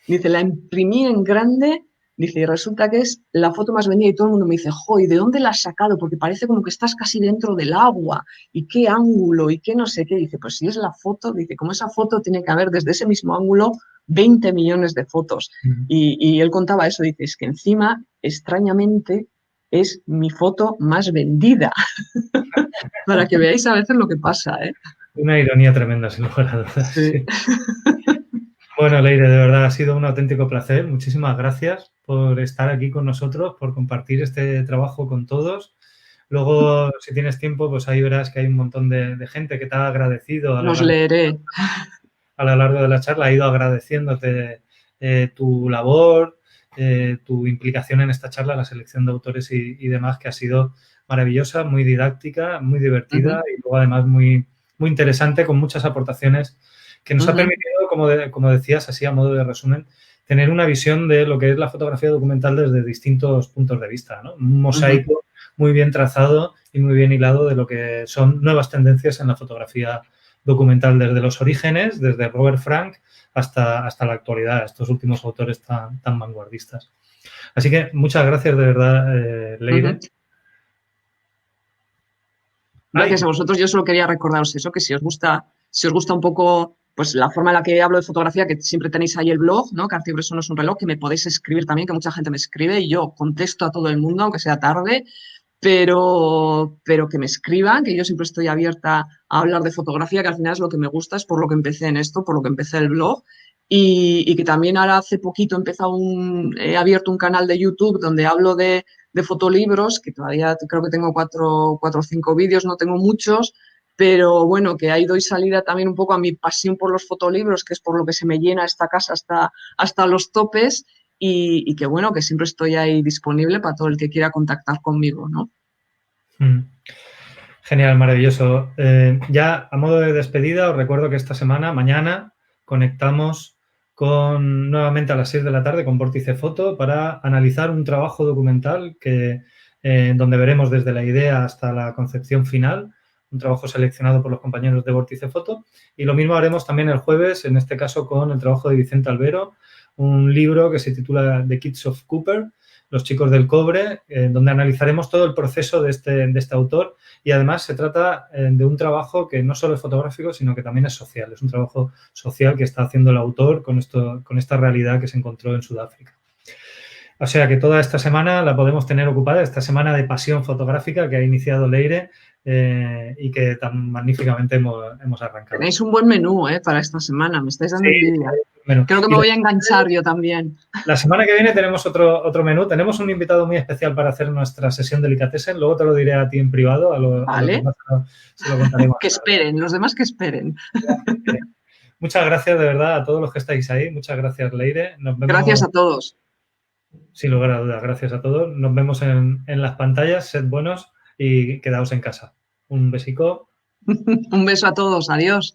Dice, la imprimí en grande. Dice, y resulta que es la foto más vendida y todo el mundo me dice, jo, ¿y de dónde la has sacado? Porque parece como que estás casi dentro del agua y qué ángulo y qué no sé qué. Dice, pues si es la foto, dice, como esa foto tiene que haber desde ese mismo ángulo 20 millones de fotos. Y él contaba eso, dice, es que encima, extrañamente, es mi foto más vendida. Para que veáis a veces lo que pasa, ¿eh? Una ironía tremenda, sin lugar a dudas. Sí. Sí. Bueno, Leire, de verdad ha sido un auténtico placer. Muchísimas gracias por estar aquí con nosotros, por compartir este trabajo con todos. Luego, si tienes tiempo, pues ahí verás que hay un montón de gente que te ha agradecido Los leeré. a lo largo de la charla, ha ido agradeciéndote tu labor, tu implicación en esta charla, la selección de autores y demás, que ha sido maravillosa, muy didáctica, muy divertida y luego además muy, muy interesante, con muchas aportaciones que nos ha permitido, como decías, así a modo de resumen, tener una visión de lo que es la fotografía documental desde distintos puntos de vista, ¿no? Un mosaico muy bien trazado y muy bien hilado de lo que son nuevas tendencias en la fotografía documental desde los orígenes, desde Robert Frank hasta la actualidad, estos últimos autores tan vanguardistas. Así que muchas gracias de verdad, Leire. Gracias a vosotros. Yo solo quería recordaros eso, que si os gusta un poco pues la forma en la que hablo de fotografía, que siempre tenéis ahí el blog, ¿no? Que Arcibreso no es un reloj, que me podéis escribir también, que mucha gente me escribe y yo contesto a todo el mundo, aunque sea tarde, pero que me escriban, que yo siempre estoy abierta a hablar de fotografía, que al final es lo que me gusta, es por lo que empecé en esto, por lo que empecé el blog. Y que también ahora hace poquito he abierto un canal de YouTube donde hablo de fotolibros, que todavía creo que tengo cuatro o cinco vídeos, no tengo muchos, pero bueno, que ahí doy salida también un poco a mi pasión por los fotolibros, que es por lo que se me llena esta casa hasta los topes, y que bueno, que siempre estoy ahí disponible para todo el que quiera contactar conmigo, ¿no? Genial, maravilloso. Ya a modo de despedida, os recuerdo que esta semana, mañana, conectamos nuevamente a las 6 de la tarde con Vórtice Foto para analizar un trabajo documental donde veremos desde la idea hasta la concepción final, un trabajo seleccionado por los compañeros de Vórtice Foto. Y lo mismo haremos también el jueves, en este caso con el trabajo de Vicente Albero, un libro que se titula The Kids of Cooper, Los chicos del cobre, donde analizaremos todo el proceso de este autor. Y además se trata de un trabajo que no solo es fotográfico, sino que también es social. Es un trabajo social que está haciendo el autor con esta realidad que se encontró en Sudáfrica. O sea que toda esta semana la podemos tener ocupada, esta semana de pasión fotográfica que ha iniciado Leire y que tan magníficamente hemos arrancado. Tenéis un buen menú para esta semana, me estáis dando envidia. Creo que me voy a enganchar yo también. La semana que viene tenemos otro menú. Tenemos un invitado muy especial para hacer nuestra sesión Delicatessen. Luego te lo diré a ti en privado. Vale. A los demás se lo contaremos. Que esperen, los demás que esperen. Muchas gracias de verdad a todos los que estáis ahí. Muchas gracias, Leire. Nos vemos, gracias a todos. Sin lugar a dudas, gracias a todos. Nos vemos en las pantallas. Sed buenos y quedaos en casa. Un besico. Un beso a todos. Adiós.